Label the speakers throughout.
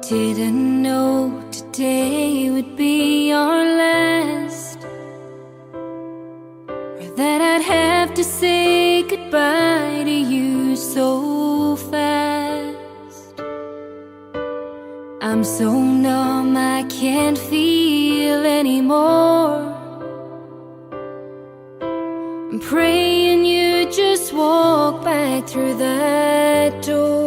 Speaker 1: Didn't know today would be our last, or that I'd have to say goodbye to you so fast. I'm so numb I can't feel anymore. I'm praying you just walk back through that door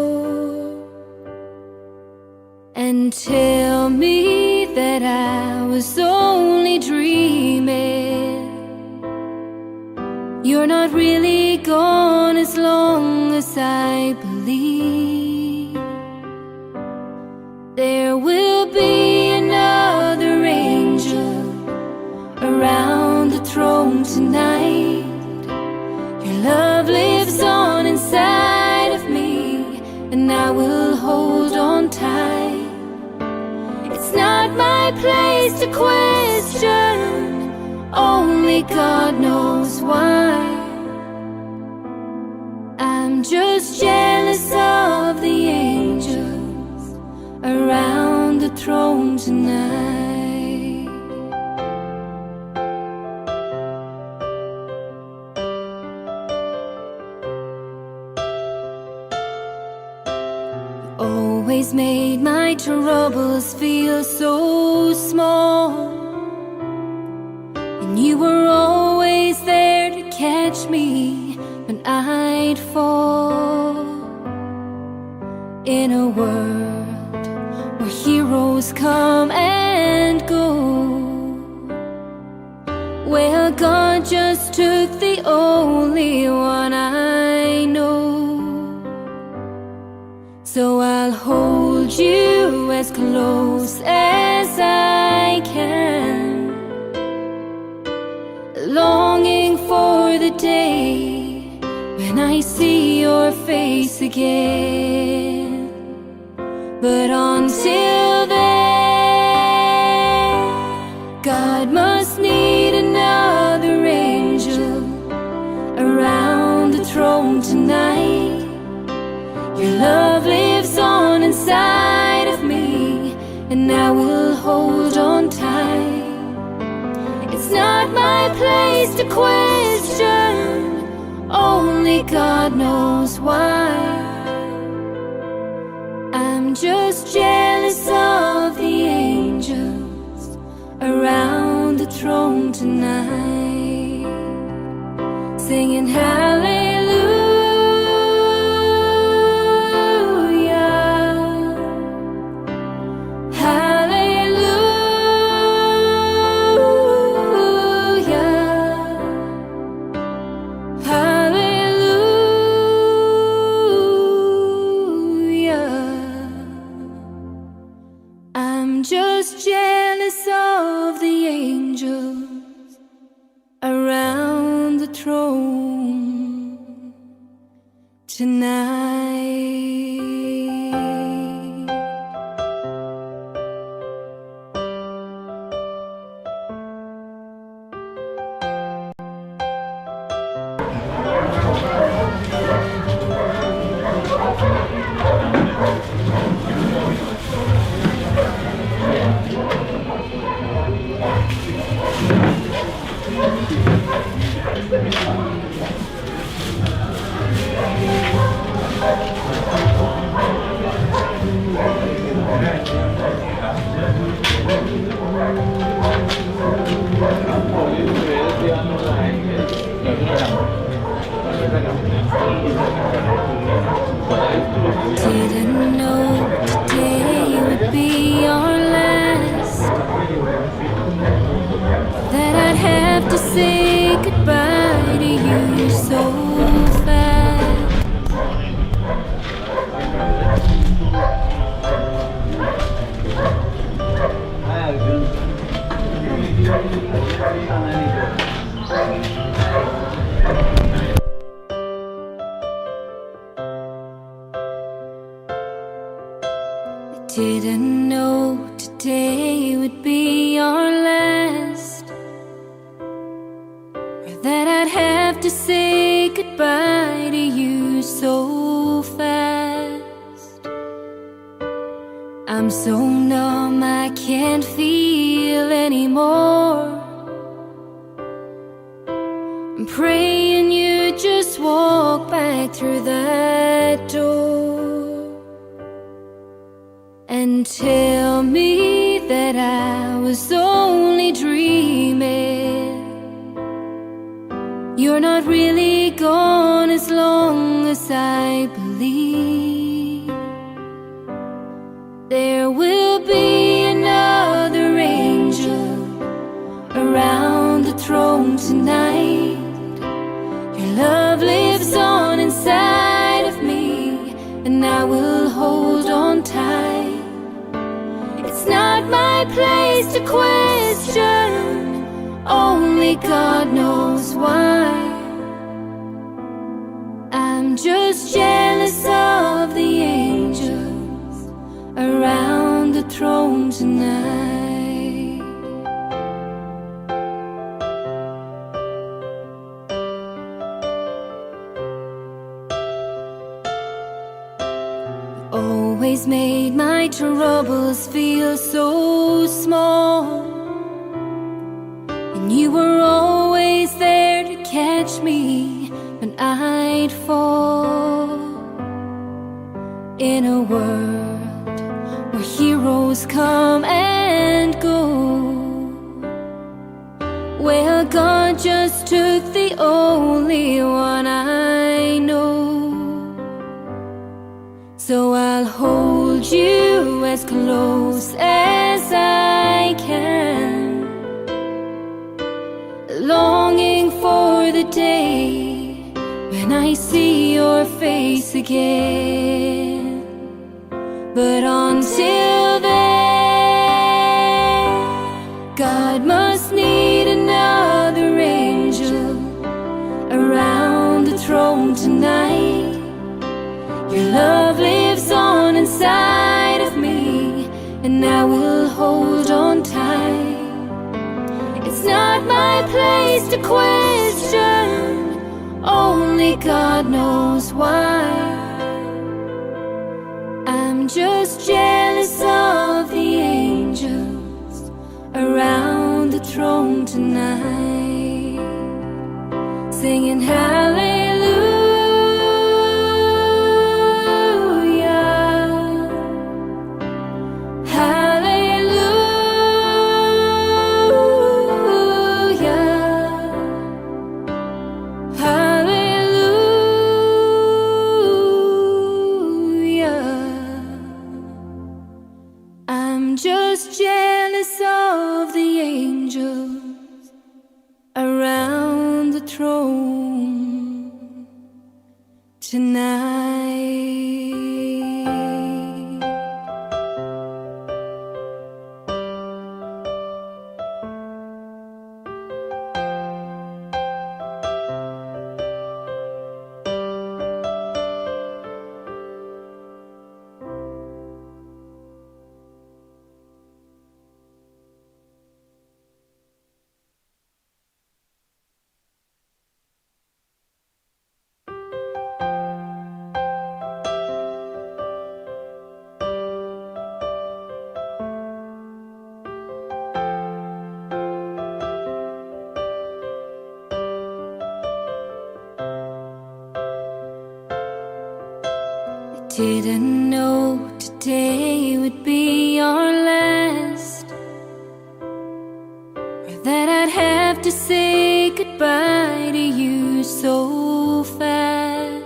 Speaker 1: and tell me that I was only dreaming. You're not really gone as long as I believe. There will be another angel around the throne tonight. Your love lives on inside of me, and I will hold on tight. It's not my place to question, only God knows why. I'm just jealous of the angels around the throne tonight. You always made my troubles feel so small, and you were always there to catch me when I'd fall. In a world where heroes come and go, well, God just took the only one I know. So I'll hold you as close as I can, longing for the day when I see your face again. But until then, God must need another angel around the throne tonight. Your love lives on inside of me, and I will hold on tight. It's not my place to question, only God knows why. I'm just jealous of the angels around the throne tonight, singing hallelujah, hallelujah, hallelujah. I'm just jealous of the angels around the throne tonight. Didn't know today would be our last, that I'd have to say goodbye to you so fast. Didn't know today would be our last, or that I'd have to say goodbye to you so fast. I'm I'm so numb I can't feel anymore. I'm praying you just walk back through that door and tell me that I was only dreaming. You're not really gone as long as I believe. There will be another angel around the throne tonight. Your love lives on inside of me, and I will hold on tight. It's not my place to question, only God knows why. I'm just jealous of the angels around the throne tonight. You always made my troubles feel so small, and you were always there to catch me when I'd fall. In a world where heroes come and go, well, God just took the only one I know. So I'll hold you as close as I can, longing for the day when I see your face again. But until then, God must need another angel around the throne tonight. Your love lives on inside of me, and I will hold on tight. It's not my place to question, only God knows why. I'm just jealous of the angels around the throne tonight, singing hallelujah, hallelujah, hallelujah. I'm just jealous of the angels around the throne tonight. Didn't know today would be our last, or that I'd have to say goodbye to you so fast.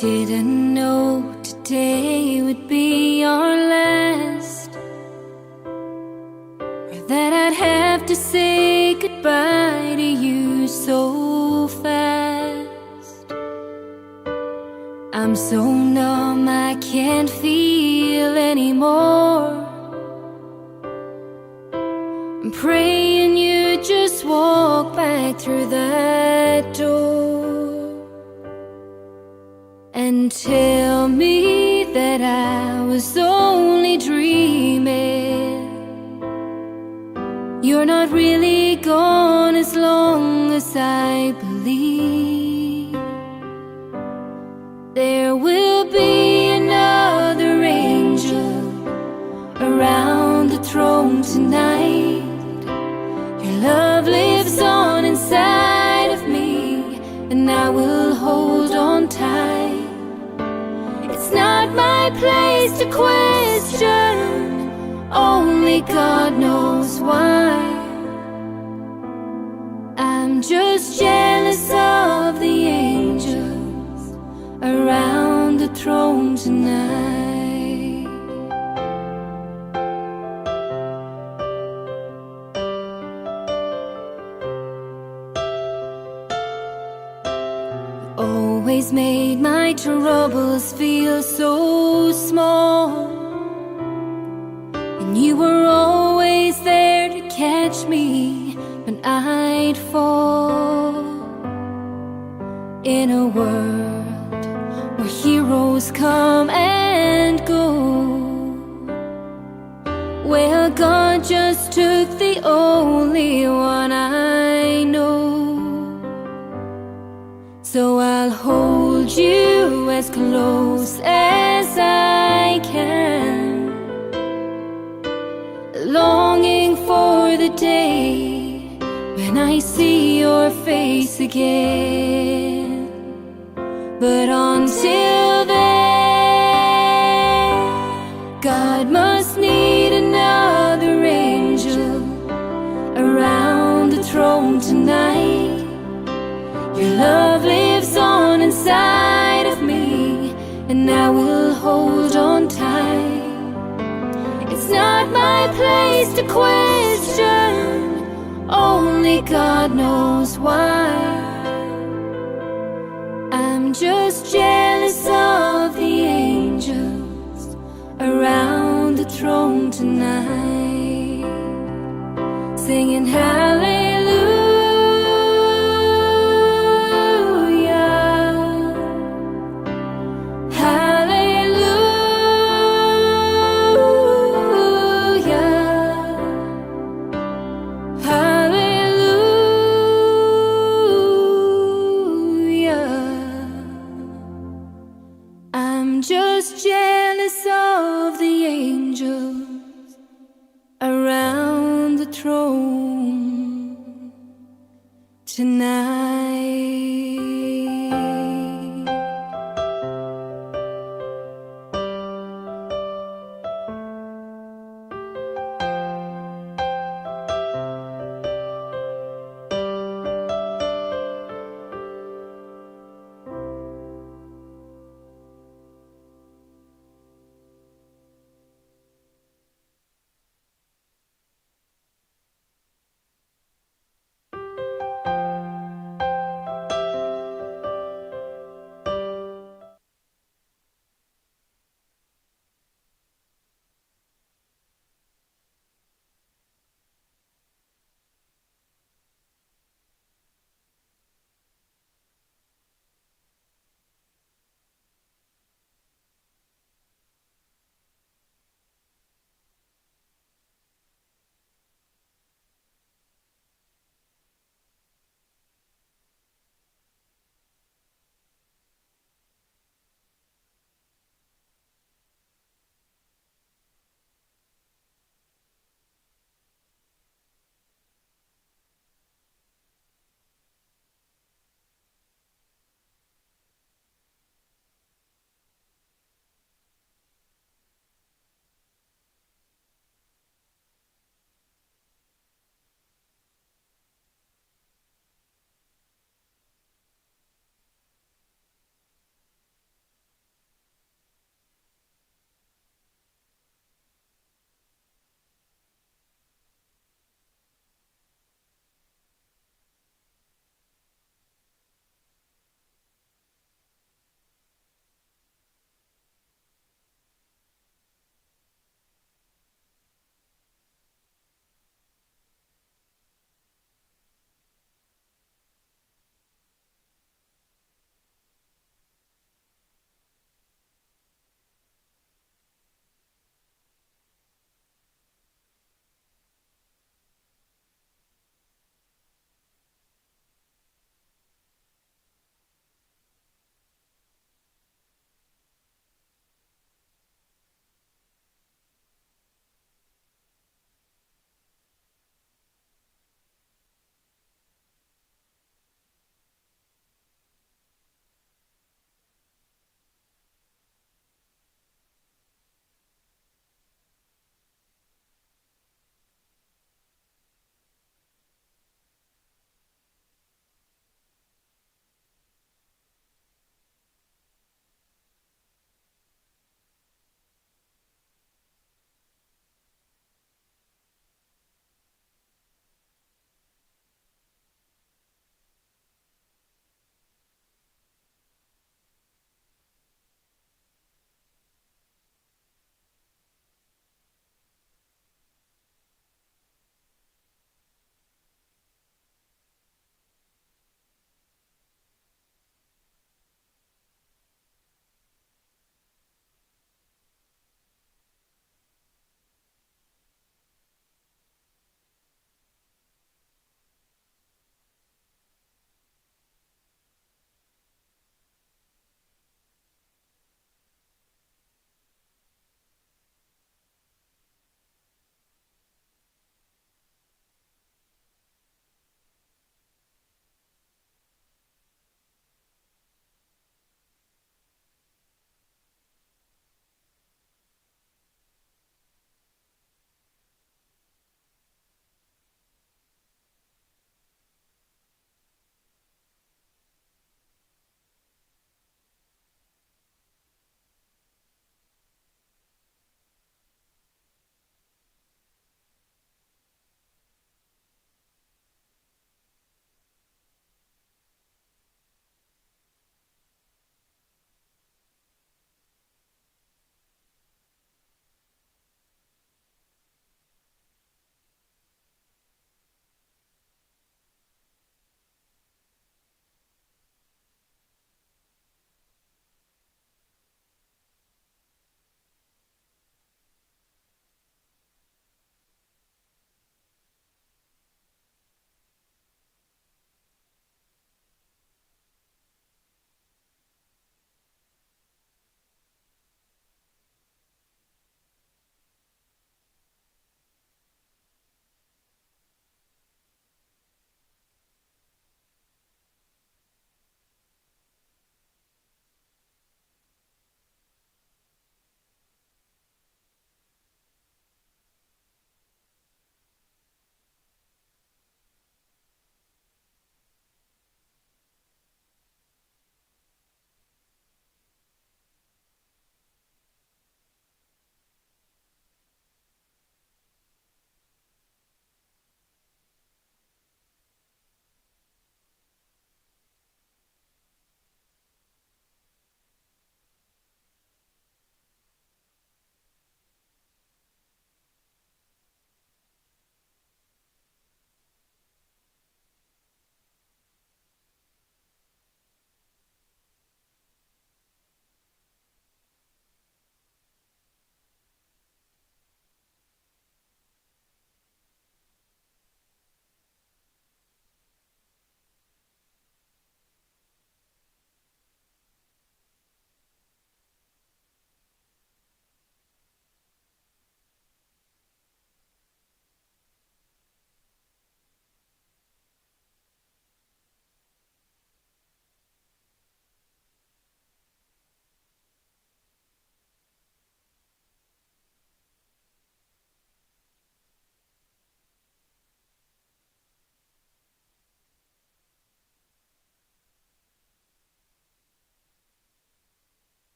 Speaker 1: Didn't know today would be our last, or that I'd have to say goodbye to you so fast. I'm so numb I can't feel anymore. I'm praying you just walk back through that door and tell me that I was only dreaming. You're not really gone as long as I believe. There will be another angel around the throne tonight. Your love lives on inside of me, and I will hold on tight. It's not my place to question, only God knows why. I'm just jealous of the angels around the throne tonight. Always made my troubles feel so small, and you were always there to catch me when I'd fall. In a world where heroes come and go, well, God just took the only one I know. So I'll hold you as close as I can, longing for the day when I see your face again. But until then, God must need another angel around the throne tonight. Your love lives on inside of me, and I will hold on tight. It's not my place to question, only God knows why. I'm just jealous of the angels around the throne tonight, singing hallelujah. Just jealous of the angels around the throne tonight.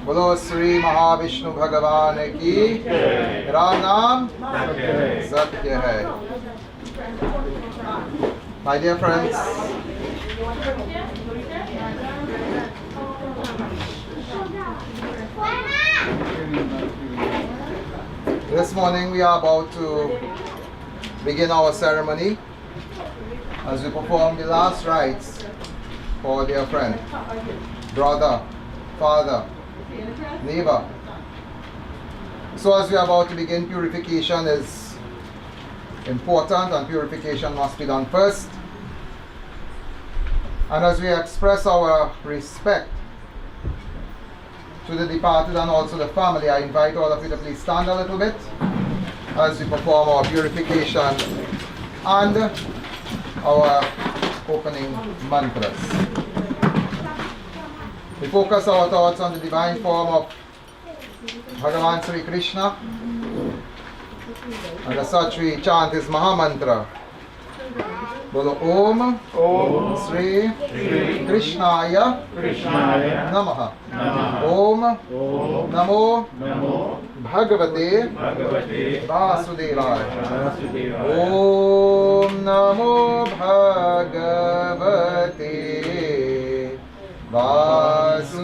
Speaker 2: बोलो श्री महाविष्णु भगवान की। राम नाम सत्य है। My dear friends, this morning we are about to begin our ceremony as we perform the last rites for our dear friend, brother, father, neighbor. So as we are about to begin, purification is important and purification must be done first. And as we express our respect to the departed and also the family, I invite all of you to please stand a little bit as we perform our purification and our opening mantras. We focus our thoughts on the divine form of Bhagavan Sri Krishna, and as such we chant his Mahamantra. Bolo Om Sri Krishnaya Namaha. Om Namo Bhagavate Vasudevaya. Om Namo Bhagavate Vasudevaya.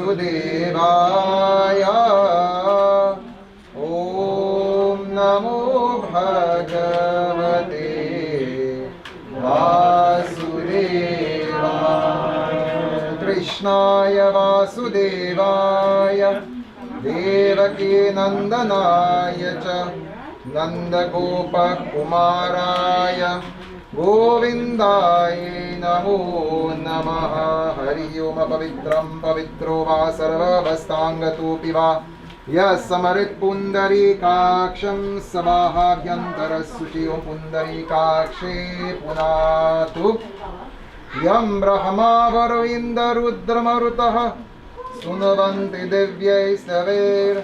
Speaker 2: Om Namo Bhagavate Vasudevaya. Krishnaya Vasudevaya Devaki Nandanaya cha Nandagopa Kumaraya Govindaya Namo Namaha. Hari Om Pavitram Pavitro Va Sarvavastangatopi Va Yasamarit Pundarikaksham Savahabhyantara Suchi. Om Pundarikakshe Punatu यं ब्रह्मा वरु इन्द्ररुद्रमरुतः सुनवन्ति दिव्यै स्तवैर्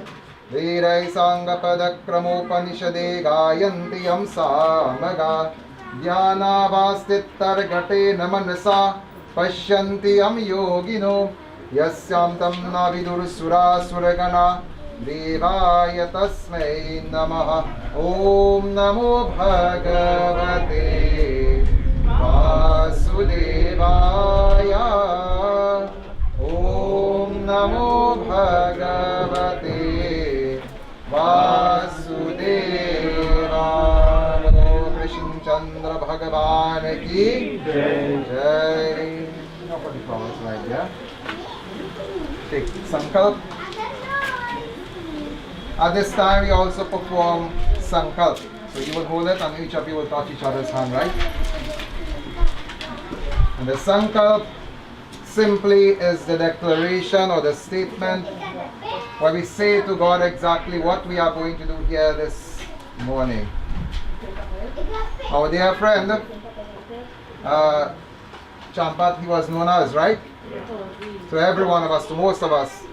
Speaker 2: वीरै साङ्गपदक्रमोपनिषदे गायन्ति यं सामगा ज्ञानावास्तित्तर्घटेन मनसा पश्यन्ति यं योगिनो यस्यां तं न विदुरुसुरासुरगणा देवाय तस्मै नमः ॐ नमो भगवते वासुदेवाय ॐ नमो भगवते वासुदेवाय कृष्णचंद्र भगवान की जय Nobody promised right there. Take sankalp. At this time we also perform sankalp. So you will hold it and each of you will touch each other's hand, right? And the sankalp simply is the declaration or the statement where we say to God exactly what we are going to do here this morning. Our dear friend, Champat, he was known as, right? To every one of us, to most of us.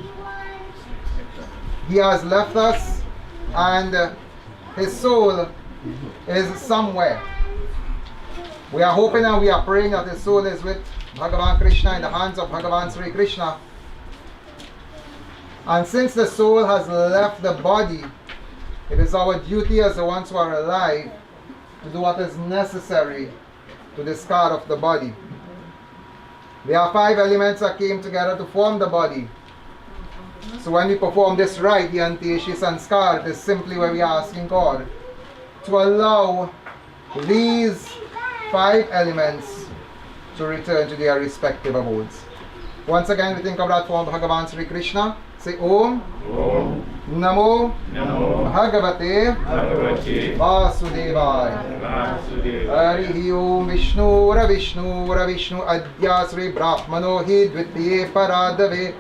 Speaker 2: He has left us and his soul is somewhere. We are hoping and we are praying that his soul is with Bhagavan Krishna, in the hands of Bhagavan Sri Krishna. And since the soul has left the body, it is our duty as the ones who are alive to do what is necessary to discard of the body. There are 5 elements that came together to form the body. So when we perform this rite, the Antyeshi Sanskar, it is simply where we are asking God to allow these 5 elements to return to their respective abodes. Once again, we think of that form Bhagavan Sri Krishna. Say Om, Namo Bhagavate Vasudevaya. Harihi Om Vishnura Vishnura Vishnu Adya Sri Brahmano Hi Dvitiye Paradave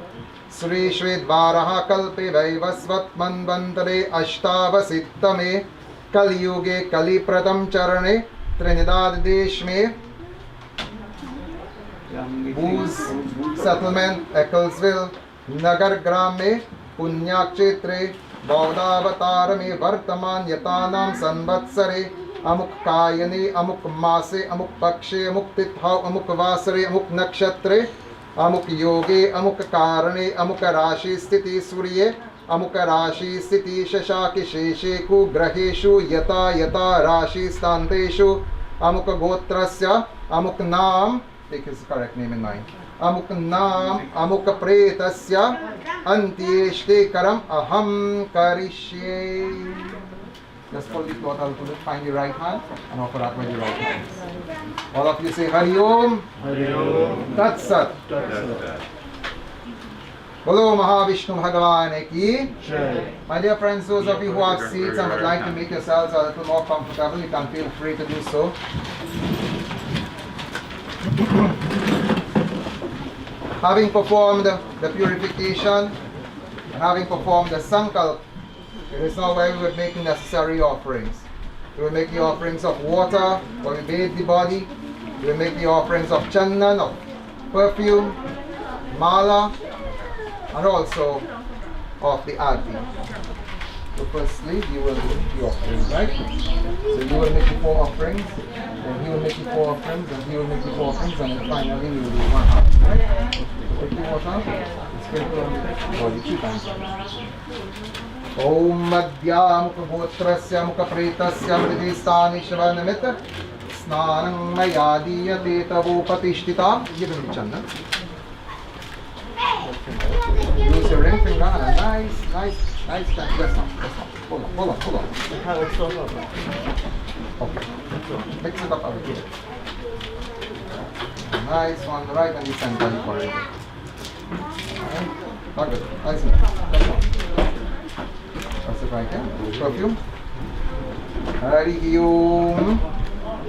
Speaker 2: Sri Shvedvaraha Kalpe Vaivasvat Manvantare Ashtavasittame Kali Yuge Kali Pratam Charane Trinidad Deshme Booz Settlement Ecclesville Nagar Gram में पुण्याक्षेत्रे बौद्धावतार में वर्तमान यतानाम संवत्सरे अमुक कायने अमुक मासे अमुक पक्षे अमुक तिथौ अमुक वासरे अमुक नक्षत्रे अमुक योगे अमुक कारणे अमुक राशि स्थिति सूर्ये अमुक राशि स्थिति शशाकि शेषेषु ग्रहेषु यता यता राशि स्थान्तेषु अमुक गोत्रस्य अमुक नाम, take his correct name in mind, अमुक नाम अमुक प्रेतस्य अन्त्येष्टे करम अहम करिष्ये. Just fold the cloth a little bit, find your right hand and offer that with your right hand. All of you say Hari Om, Tat Sat. Bolo Mahavishnu Bhagavan ki. My dear friends, those of you who have seats and would like to make yourselves a little more comfortable, you can feel free to do so. Having performed the purification and having performed the sankalp, it is now where we would make the necessary offerings. We will make the offerings of water when we bathe the body. We will make the offerings of chandan, of perfume, mala, and also of the arti. So firstly, you will make the offerings, right? So you will make the 4 offerings, then he will make the 4 offerings, and he will make the 4 offerings, and then finally we will do 1 half, right? Take the water, sprinkle on the body 2 times. Om Madhya Mukha Gotrasya Mukha Pretasya Mridistani Shivanamit Snanam Mayadiyate Tavo Patishtita. Give him the chandan. Use your ring finger and a nice touch. That's not. Hold on. Okay. Mix it up a bit. Nice one, right on the center for it. Alright. Good. Nice one. That's one. That's it right here. Perfume. Harihi Om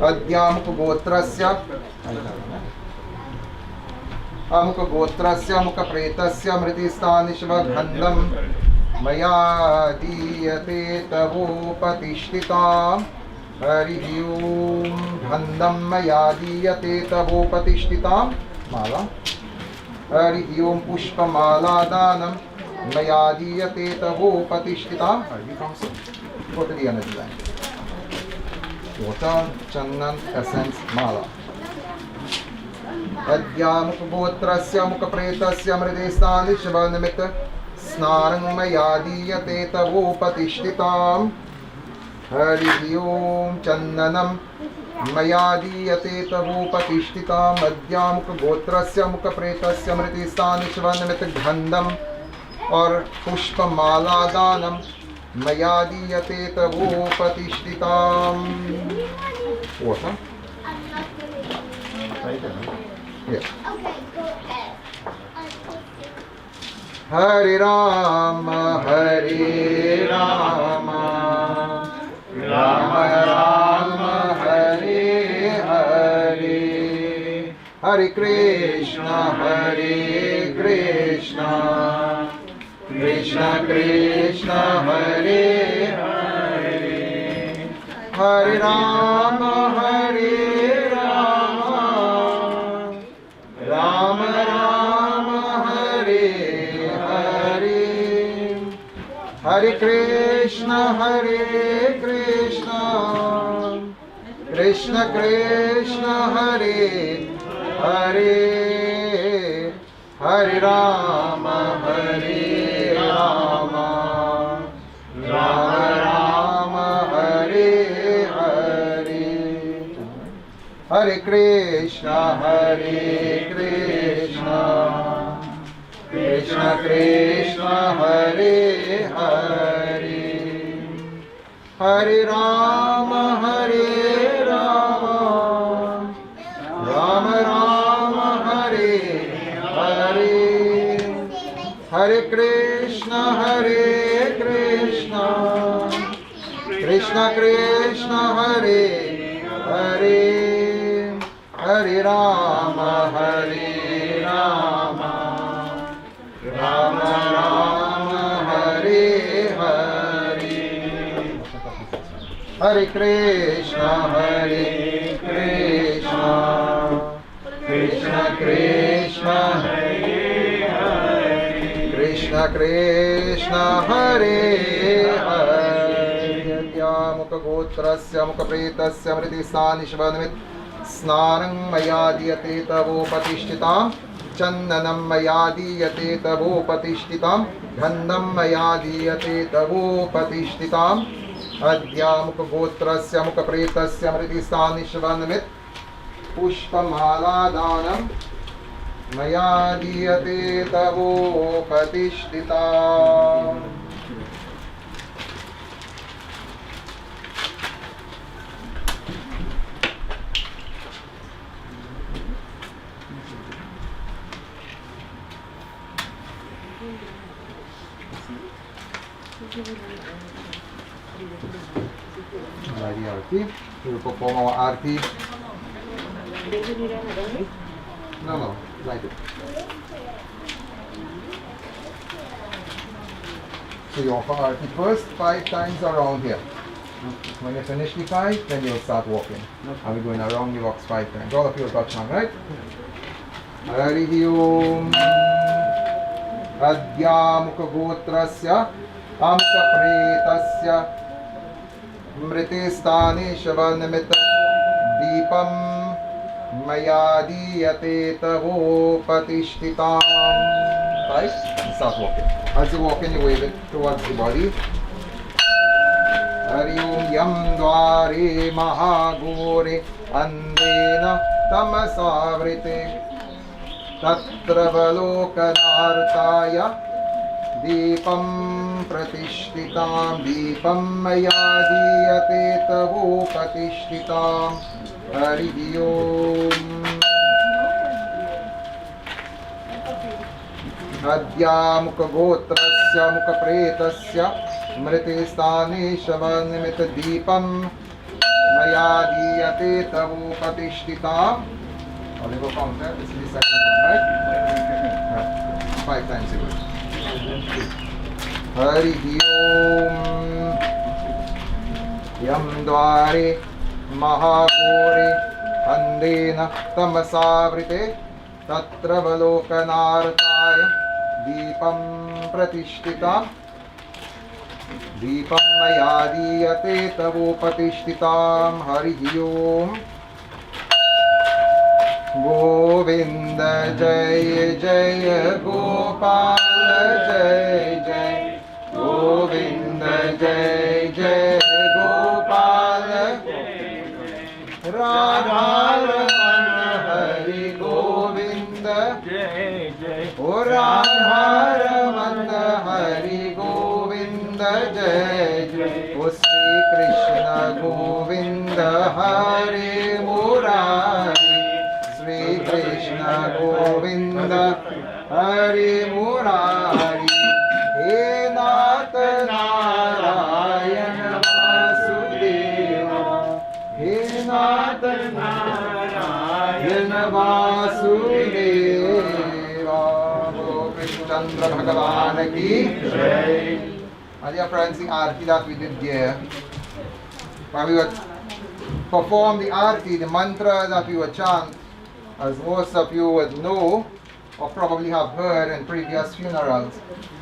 Speaker 2: Adhyamukha Gotrasya Amukha Gotrasya Amukha Pretasya Mritistani Shivaghandam Maya Diyate Tavo Patishtita Hari Om Gandham Maya Diyate Tavopatishtitam Mala. Hari Om Pushpa Mala Danam Maya Diyate Tavopatishtitam. Hari comes go to the energy line. Water, Chandan, Essence, Mala. Adhyamukavotrasya Mukapretasya Mridestani Shivanimita Snarang Maya Diyate Tavopatishtitam. Hari Om Chandanam Maya Diyate Tavopatishtitam. Adhyamukavotrasya Mukapretasya Mridestani Shivanimita Gandham और पुष्प माला दानम मया दीयते तवोपतिष्ठिताम्. Water. Yeah. Hare Rama, Hare Rama, Rama Rama, Hare Hare, Hare Krishna, Hare Krishna, Krishna Krishna, Hare Hare, Hare Rama, Hare Rama, Rama Rama, Hare Hare, Hare Krishna, Hare Krishna, Krishna Krishna, Hare Hare, Hare Rama, Hare Rama, Rama Rama, Hare Hare, Hare Krishna, Hare Krishna, Krishna Krishna, Hare Hare, Hare Rama, Hare Rama, Rama Rama, Hare Hare, Hare Krishna, Hare Krishna, Krishna Krishna, Hare Hare, Hare Rama, Hare Rama, Rama Rama, Hare Hare, Hare Krishna, Hare Krishna, Krishna Krishna, Hare Krishna Krishna, Hare Hare, Yamukavotrasya Mukapretasya Mridestani Shivanimit Snarang Maya Diyate Tavopatishtitam. Chandanam Maya Diyate Tavopatishtitam. Gandham Maya Diyate Tavopatishtitam. Adhyamukavotrasya Mukapretasya Mridestani Shivanimit Pushpamala Danam Maya Diyate Tavopatishtitam. Arti. We will perform our arti. No, light it. So you offer arti first 5 times around here. When you finish the 5, then you'll start walking. And we're going around the box 5 times. All of you will touch hand, right? Hari Om Adhyamukavotrasya Amkapretasya Mritistani Shavanimita Deepam Maya Diyate Tavopatishtitam. Right? And start walking. As you walk in, you wave it towards the body. Hari Om Yam Dware Mahagore Andena Tamasavrite Tatra Valokanartaya Deepam Pratishtitam Deepam Maya Diyate Tavopatishtitam. Hari Om Adhyamukavotrasya Mukapretasya Mritistani Shavanimita Deepam Maya Diyate Tavopatishtitam. Only go count there. This is the second one, right? 5 times it goes. Hari Om Yam dware mahagore andena tamasavrite tatra valokanartaya deepam pratishtita deepam mayadiyate tavopatishtitam harihi om. Govinda Jaya Jaya Gopal Jaya Jaya Govinda Jaya Jaya Gopal Radha Hari Govinda Jaya Jaya O Radha Hari Govinda Jaya Jaya O Sri Krishna Govinda Hari Murari Sri Krishna Govinda Hari Murari He Nath Narayana Vasudeva He Nath Narayana Vasudeva Krishna Chandra Bhagavan Ki Jai. And dear friends, the arti that we did here, when we would perform the arti, the mantra that we would chant, as most of you would know or probably have heard in previous funerals.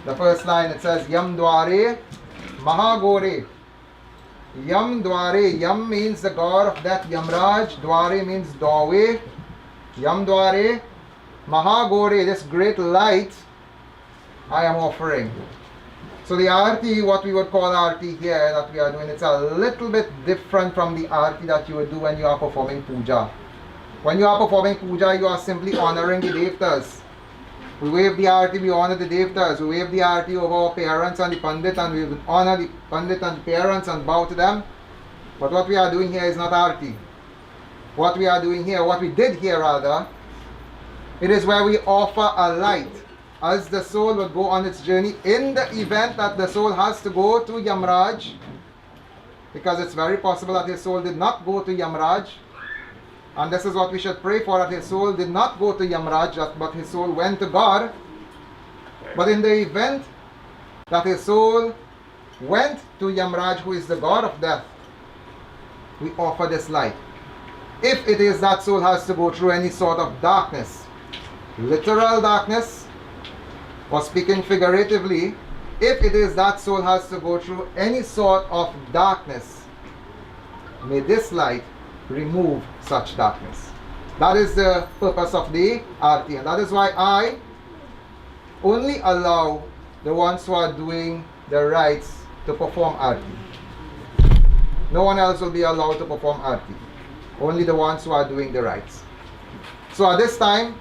Speaker 2: The first line, it says Yam Dware Mahagore. Yam Dware. Yam means the god of death, Yamraj. Dware means doorway. Yam Dware Mahagore, this great light I am offering. So the arti, what we would call arti here that we are doing, it's a little bit different from the arti that you would do when you are performing puja. When you are performing puja, you are simply honoring the devtas. We wave the arti, we honor the devtas. We wave the arti over our parents and the pandit, and we honor the pandit and the parents and bow to them. But what we are doing here is not arti. What we are doing here, what we did here rather, it is where we offer a light as the soul would go on its journey. In the event that the soul has to go to Yamraj, because it's very possible that his soul did not go to Yamraj, and this is what we should pray for, that his soul did not go to Yamraj, but his soul went to God. But in the event that his soul went to Yamraj, who is the god of death, we offer this light. If it is that soul has to go through any sort of darkness, literal darkness, or speaking figuratively, if it is that soul has to go through any sort of darkness, may this light remove such darkness. That is the purpose of the arti, and that is why I only allow the ones who are doing the rites to perform arti. No one else will be allowed to perform arti. Only the ones who are doing the rites. So at this time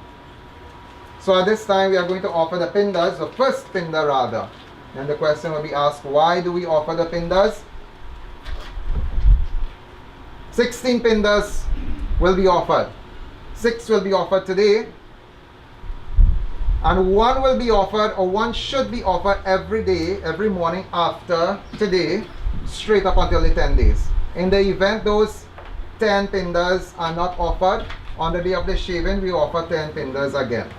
Speaker 2: we are going to offer the pindas, the first pinda rather. And the question will be asked, why do we offer the pindas? 16 pindas will be offered. 6 will be offered today. And 1 will be offered, or 1 should be offered every day, every morning after today, straight up until the 10 days. In the event those 10 pindas are not offered, on the day of the shaving, we offer 10 pindas again.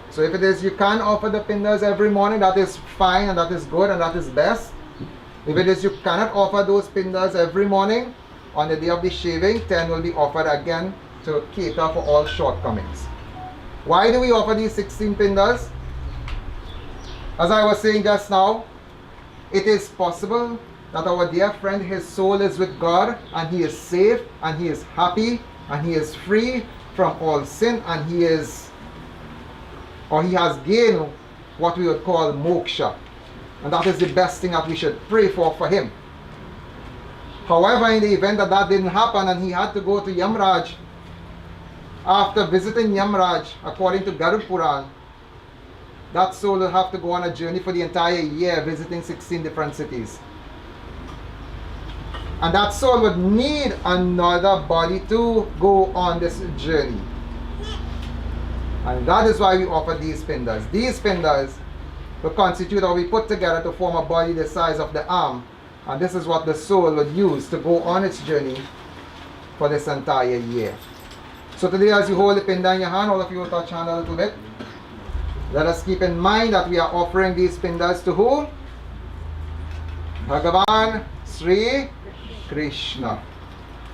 Speaker 2: So if it is you can offer the pindas every morning, that is fine and that is good and that is best. If it is you cannot offer those pindas every morning, on the day of the shaving, 10 will be offered again to cater for all shortcomings. Why do we offer these 16 pindas? As I was saying just now, it is possible that our dear friend, his soul is with God and he is safe and he is happy and he is free from all sin, and he is, or he has gained what we would call moksha. And that is the best thing that we should pray for him. However, in the event that that didn't happen and he had to go to Yamraj, after visiting Yamraj, according to Garud Puran, that soul will have to go on a journey for the entire year, visiting 16 different cities. And that soul would need another body to go on this journey. And that is why we offer these pindas. These pindas will constitute, or we put together to form a body the size of the arm. And this is what the soul would use to go on its journey for this entire year. So today, as you hold the pinda in your hand, all of you will touch hand a little bit. Let us keep in mind that we are offering these pindas to who? Bhagavan Sri Krishna.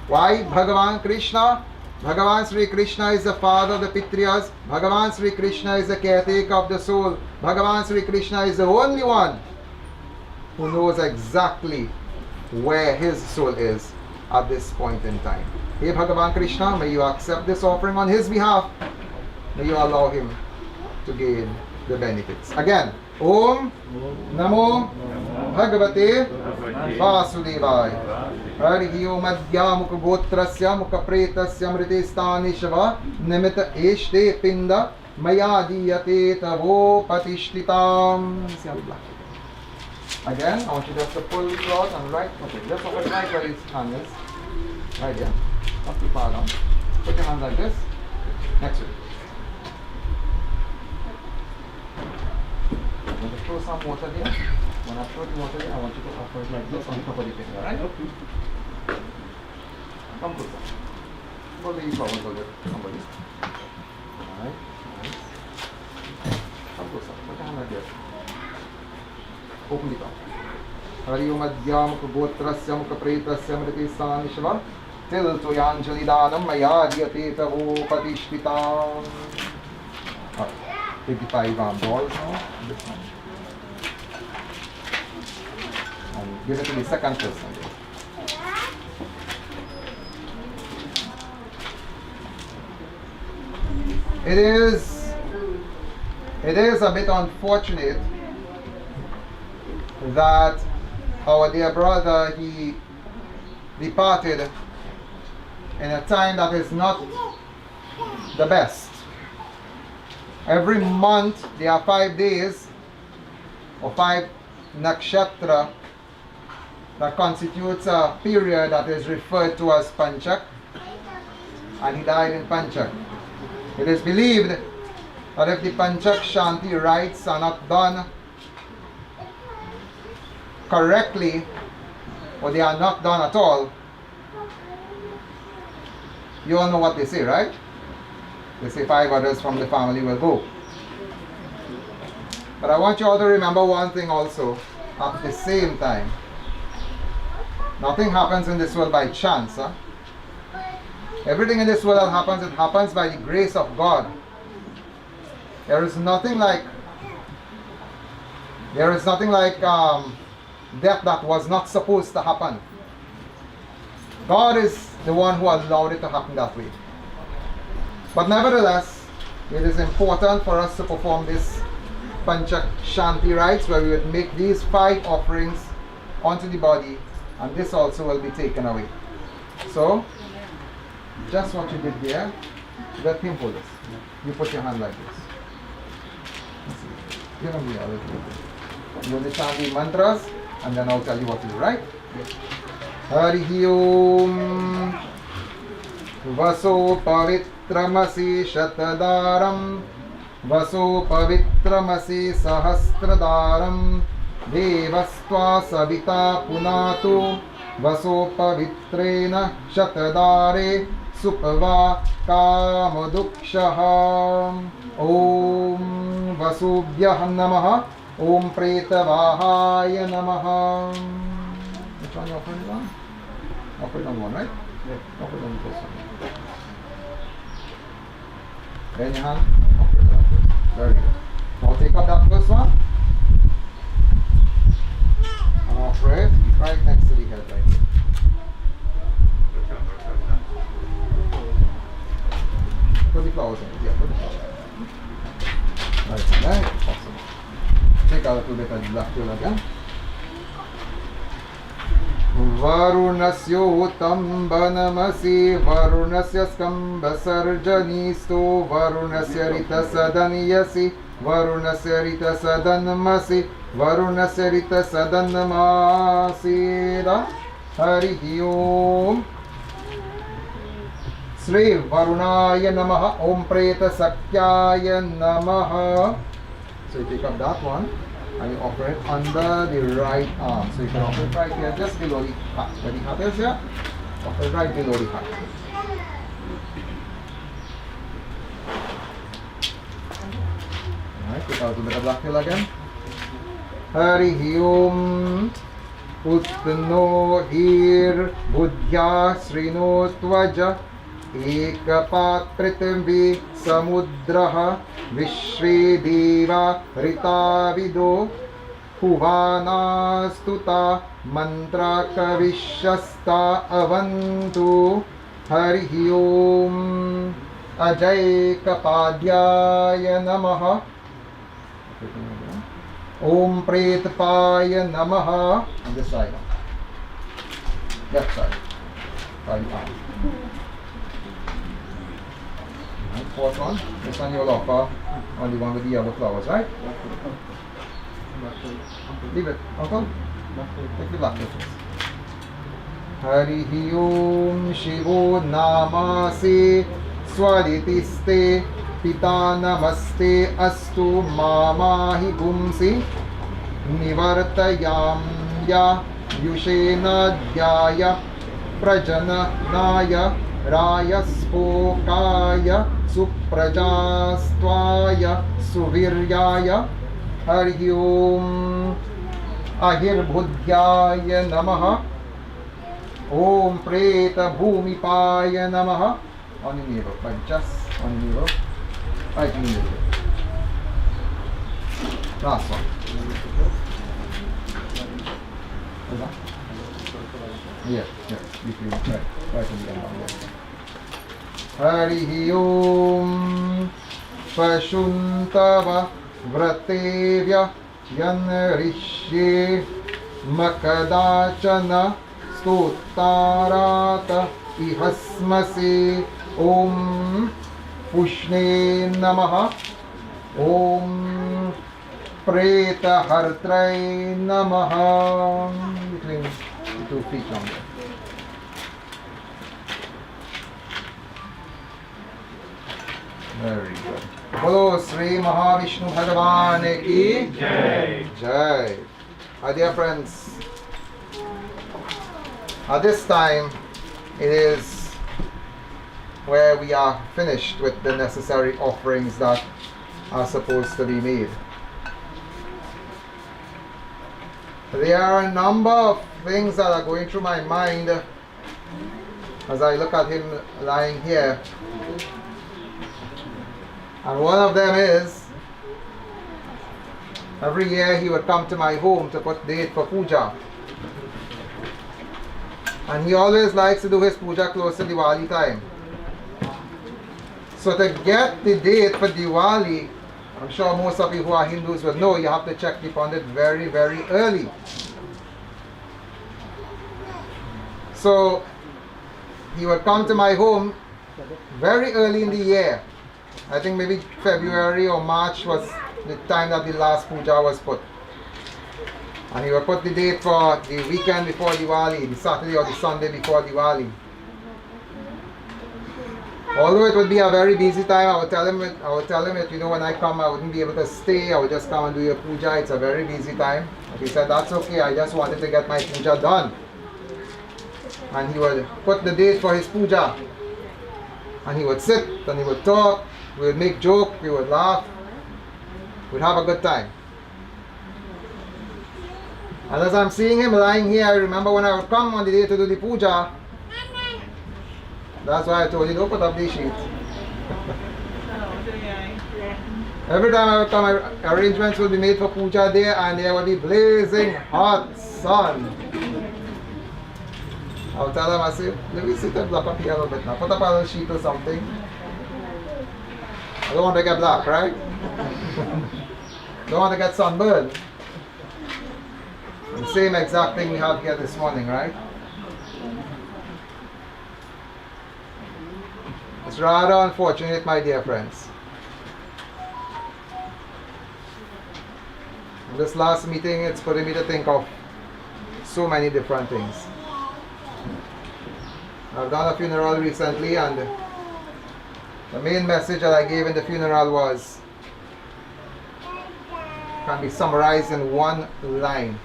Speaker 2: Why Bhagavan Krishna? Bhagavan Sri Krishna is the father of the Pitriyas. Bhagavan Sri Krishna is the caretaker of the soul. Bhagavan Sri Krishna is the only one who knows exactly where his soul is at this point in time. Hey Bhagavan Krishna, may you accept this offering on his behalf. May you allow him to gain the benefits. Again, Om Namo Bhagavate Vasudevaya. Hari Om Adya Mukha Gotrasya Mukha Pretasya Mrite Stanishava Nimita Eshte Pinda Maya Diyate Tavo Patishtitam. Again, I want you just to pull the cloth and right. Okay, just over right where his hand is. Right there. Not too far down. Put your hand like this. Next to it. I'm going to throw some water there. When I throw the water there, I want you to offer it like this on top of the finger, right? Okay. Come closer. Go the flower, go there. Somebody. Alright, nice. Come closer. Put your hand like this. Open the top. Hari Om Adya Mukha Gotrasya Mukha Pretasya Mriti Sanishva Til Tuyanjali Danam Maya Diyate Tavo Patishtitam. 55 balls now. This one. And give it to the second person. It is a bit unfortunate that our dear brother, he departed in a time that is not the best. Every month there are 5 days or 5 nakshatra that constitutes a period that is referred to as Panchak, and he died in Panchak. It is believed that if the Panchak Shanti rites are not done correctly, or they are not done at all, you all know what they say, right? They say 5 others from the family will go. But I want you all to remember one thing also, at the same time. Nothing happens in this world by chance. Huh? Everything in this world that happens, it happens by the grace of God. There is nothing like death that was not supposed to happen. God is the one who allowed it to happen that way. But nevertheless, it is important for us to perform this Panchak Shanti rites, where we would make these 5 offerings onto the body, and this also will be taken away. So, just what you did there, let him hold this. You put your hand like this. Give him the other thing. You will chant the mantras, and then I'll tell you what to do, right? Yes. Hari Om Vaso Pavitramasi Shatadaram Vaso Pavitramasi Sahasradaram Devastva Savita Punatu Vaso Pavitrena Shatadare Supava Kamadukshaha Om Vasubhyah Namaha Om Pretavahaya Namaha. Which one you offer it on? Offer it on one, right? Yeah. Offer it on the first one. Then your hand, offer it like this. Very good. Now take up that first one. And offer it right next to the head right here. Put the flowers in it. Yeah, put the flowers in it. Right, awesome. Take out a little bit of the left heel again. Varunasyotam banamasi Varunasya skamba sarjanisto Varunasya rita sadaniyasi Varunasya rita sadanmasi Varunasya rita sadanmasi Hari Om Sri Varunaya Namaha Om Preta Sakyaya Namaha. So you take up that one and you offer it under the right arm. So you can offer it right here, just below the heart. Where the heart is here, offer it right below the heart. Alright, take out a bit of black hill again. Hari Om उत्नो हीर्बुद्ध्या शृणोत्वज एकपात्पृथिवी समुद्रः विश्वे देवा ऋताविदो हुवानास्तुता मन्त्रकविश्यस्ता अवन्तु हरिः ओम् अजैकपाद्याय नमः Om Pretapaya Namaha. On this side. Left side. Right arm. Right, fourth one. This one you'll offer. Only one with the yellow flowers, right? Leave it, uncle. Take the black first. Harihi Om Shivo Namase Swaditiste Pita Namaste Astu Mamahi Gumsi Nivartayam Ya Yushena Dhyaya Prajana Naya Rayaspokaya Suprajastvaya Suviryaya Harihi Om Ahirbhudhyaya Namaha Om Preta Bhumipaya Namaha. On the mirror, but just on the mirror. Right in the middle. Last one. Yeah, between, right in the end. Harihi Om Pashuntava Vratevya Yanrishye Makadachana Stuttarata Ihasmase Om Pushne Namaha Om Preta Hartrai Namaha. Between the 2 feet on there. Very good. Bolo Sri Mahavishnu Bhagavan ki Jai. Jai. My dear friends, at this time it is where we are finished with the necessary offerings that are supposed to be made. There are a number of things that are going through my mind as I look at him lying here. And one of them is, every year he would come to my home to put date for puja. And he always likes to do his puja close to Diwali time. So to get the date for Diwali, I'm sure most of you who are Hindus will know, you have to check the pundit very, very early. So he would come to my home very early in the year. I think maybe February or March was the time that the last puja was put. And he would put the date for the weekend before Diwali, the Saturday or the Sunday before Diwali. Although it would be a very busy time, I would tell him it, you know, when I come I wouldn't be able to stay, I would just come and do your puja. It's a very busy time. But he said, that's okay, I just wanted to get my puja done. And he would put the date for his puja. And he would sit and he would talk, we would make joke, we would laugh, we'd have a good time. And as I'm seeing him lying here, I remember when I would come on the day to do the puja. That's why I told you, don't put up these sheets. Every time I would come, arrangements would be made for puja there, and there would be blazing hot sun. I would tell him, I say, let me sit and block up here a little bit now. Put up a little sheet or something. I don't want to get black, right? Don't want to get sunburned. The same exact thing we have here this morning, right? It's rather unfortunate, my dear friends. In this last meeting, it's putting me to think of so many different things. I've done a funeral recently, and the main message that I gave in the funeral was, can be summarized in one line.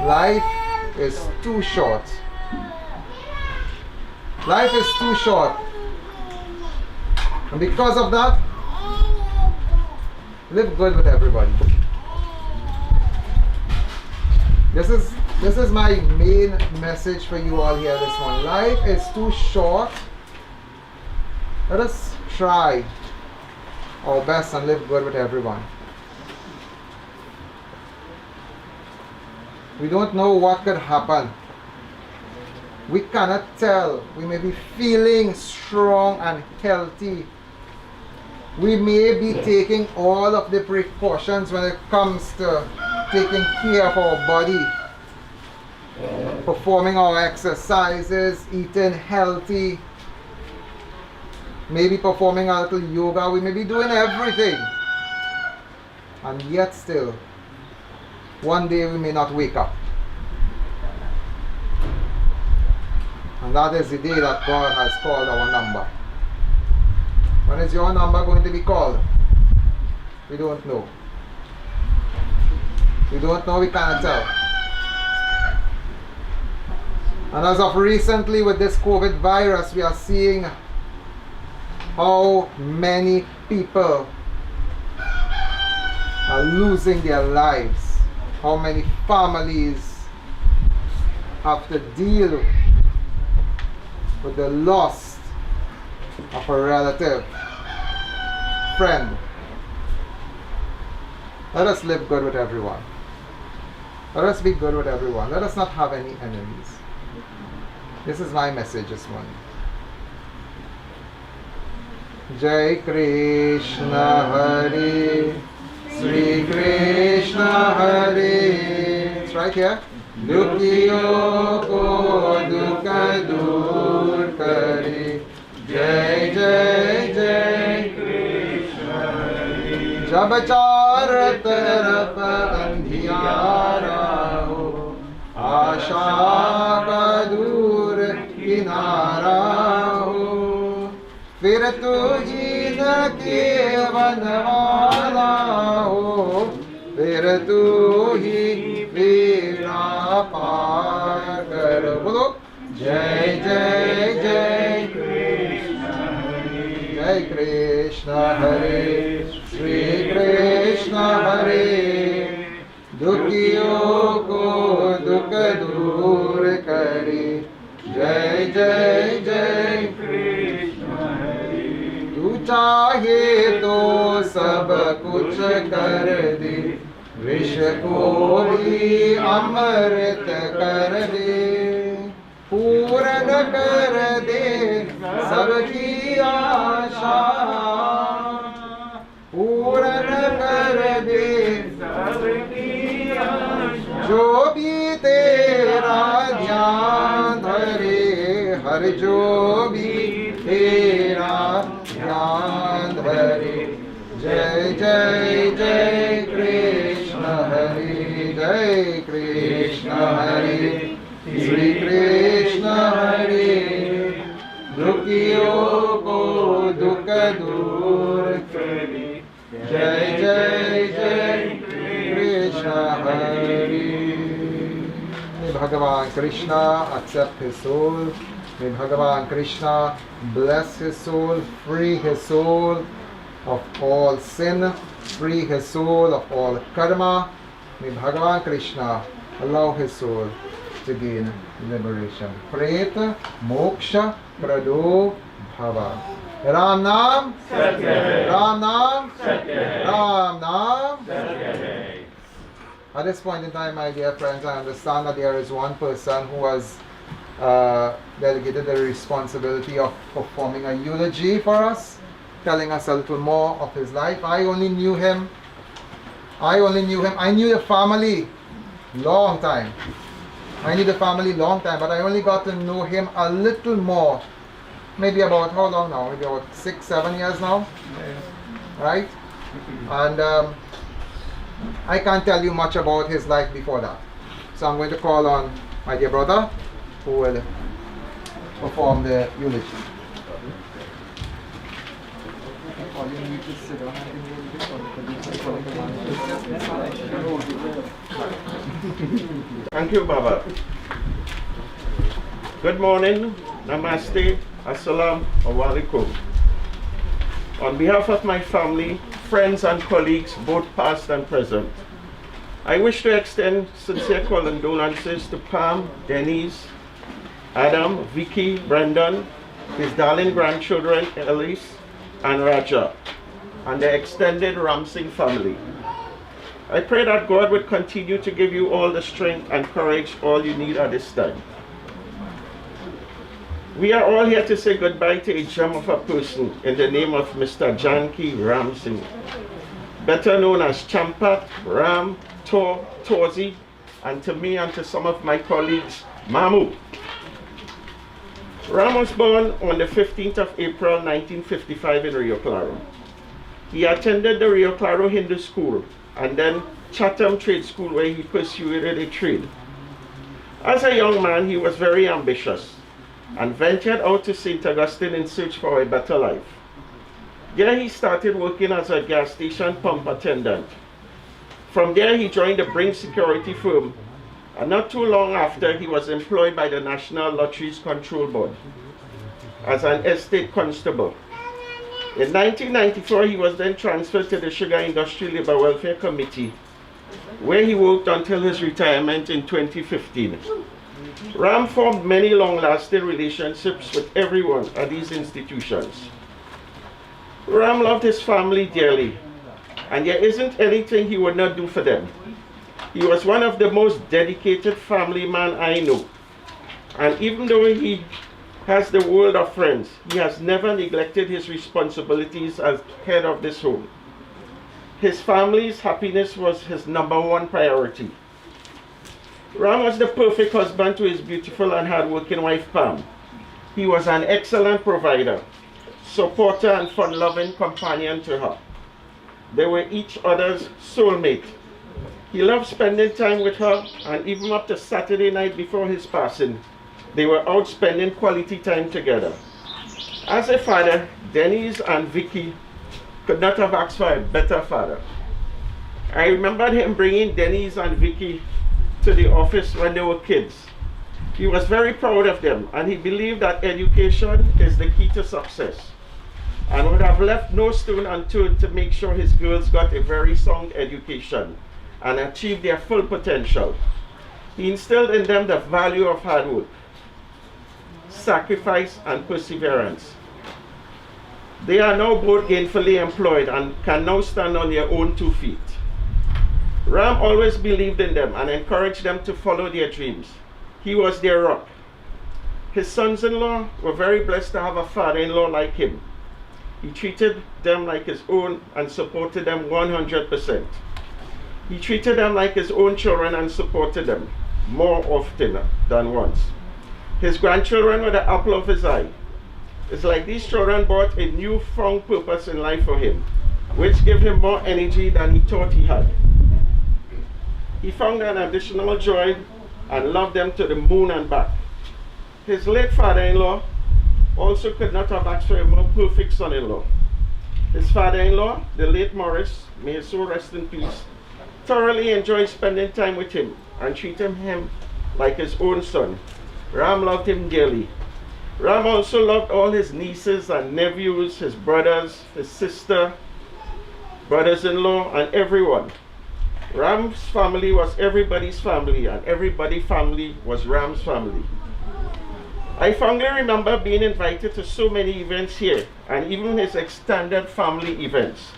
Speaker 2: Life is too short. Life is too short. And because of that, live good with everybody. This is my main message for you all here this morning. Life is too short. Let us try our best and live good with everyone. We don't know what could happen. We cannot tell. We may be feeling strong and healthy. We may be taking all of the precautions when it comes to taking care of our body, performing our exercises, eating healthy, maybe performing a little yoga. We may be doing everything, and yet still one day we may not wake up, and that is the day that God has called our number. When is your number going to be called? We don't know. We don't know, we cannot tell. And as of recently with this COVID virus, we are seeing how many people are losing their lives. How many families have to deal with the loss of a relative, friend. Let us live good with everyone. Let us be good with everyone. Let us not have any enemies. This is my message this morning. Jai Krishna Hare, Sri Krishna Hare. It's right here. Dukhiyo ko dukha dur kare. Jai Jai Jai Krishna Hare. Jab char taraf andhiyara ho, आशा का दूर किनारा हो, फिर तू ही न केवन वाला हो, फिर तू ही बेड़ा पार कर। बोलो जय जय जय कृष्ण हरे, जय कृष्ण हरे, श्री कृष्ण हरे। दुखियों को दुख दूर करे, जय जय जय कृष्ण हरे। तू चाहे तो सब कुछ कर दे, विष को भी अमृत कर दे, पूर्ण कर दे सबकी आशा, पूर्ण कर दे सबकी। जो भी तेरा ध्यान धरे, हर जो भी तेरा ध्यान धरे, जय जय जय कृष्ण हरे, जय कृष्ण हरे, श्री कृष्ण हरे। दुखियों को दुख दूर करे, जय जय जय कृष्ण हरे। May Bhagavan Krishna accept his soul. May Bhagavan Krishna bless his soul, free his soul of all sin, free his soul of all karma. May Bhagavan Krishna allow his soul to gain liberation. Preta moksha prado bhava. Ram Nam Satya Hai. Ram Nam Satya Hai. Ram Nam Satya Hai. At this point in time, my dear friends, I understand that there is one person who has delegated the responsibility of performing a eulogy for us, telling us a little more of his life. I only knew him. I knew the family long time. I knew the family long time, but I only got to know him a little more. Maybe about how long now? Maybe about 6-7 years now, right? And I can't tell you much about his life before that. So I'm going to call on my dear brother who will perform the eulogy.
Speaker 3: Thank you, Baba. Good morning, namaste, assalam alaikum. On behalf of my family, friends and colleagues, both past and present, I wish to extend sincere condolences to Pam, Denise, Adam, Vicky, Brendan, his darling grandchildren Elise and Raja, and the extended Ramsing family. I pray that God would continue to give you all the strength and courage all you need at this time. We are all here to say goodbye to a gem of a person in the name of Mr. Janky Ramsing, better known as Champat, Ram, Tor, Torzi, and to me and to some of my colleagues, Mamu. Ram was born on the 15th of April 1955 in Rio Claro. He attended the Rio Claro Hindu School and then Chatham Trade School, where he pursued a trade. As a young man, he was very ambitious and ventured out to St. Augustine in search for a better life. There he started working as a gas station pump attendant. From there he joined the Brink security firm, and not too long after he was employed by the National Lotteries Control Board as an estate constable. In 1994 he was then transferred to the Sugar Industry Labour Welfare Committee, where he worked until his retirement in 2015. Ram formed many long-lasting relationships with everyone at these institutions. Ram loved his family dearly, and there isn't anything he would not do for them. He was one of the most dedicated family men I know, and even though he has the world of friends, he has never neglected his responsibilities as head of this home. His family's happiness was his #1 priority. Ram was the perfect husband to his beautiful and hard-working wife Pam. He was an excellent provider, supporter, and fun-loving companion to her. They were each other's soulmate. He loved spending time with her, and even up to Saturday night before his passing, they were out spending quality time together. As a father, Denise and Vicky could not have asked for a better father. I remembered him bringing Denise and Vicky to the office when they were kids. He was very proud of them, and he believed that education is the key to success, and would have left no stone unturned to make sure his girls got a very sound education and achieved their full potential. He instilled in them the value of hard work, sacrifice, and perseverance. They are now both gainfully employed and can now stand on their own 2 feet. Ram always believed in them and encouraged them to follow their dreams. He was their rock. His sons-in-law were very blessed to have a father-in-law like him. He treated them like his own and supported them 100%. He treated them like his own children and supported them more often than once. His grandchildren were the apple of his eye. It's like these children brought a newfound purpose in life for him, which gave him more energy than he thought he had. He found an additional joy and loved them to the moon and back. His late father-in-law also could not have asked for a more perfect son-in-law. His father-in-law, the late Morris, may his soul rest in peace, thoroughly enjoyed spending time with him and treated him like his own son. Ram loved him dearly. Ram also loved all his nieces and nephews, his brothers, his sister, brothers-in-law, and everyone. Ram's family was everybody's family, and everybody's family was Ram's family. I fondly remember being invited to so many events here, and even his extended family events.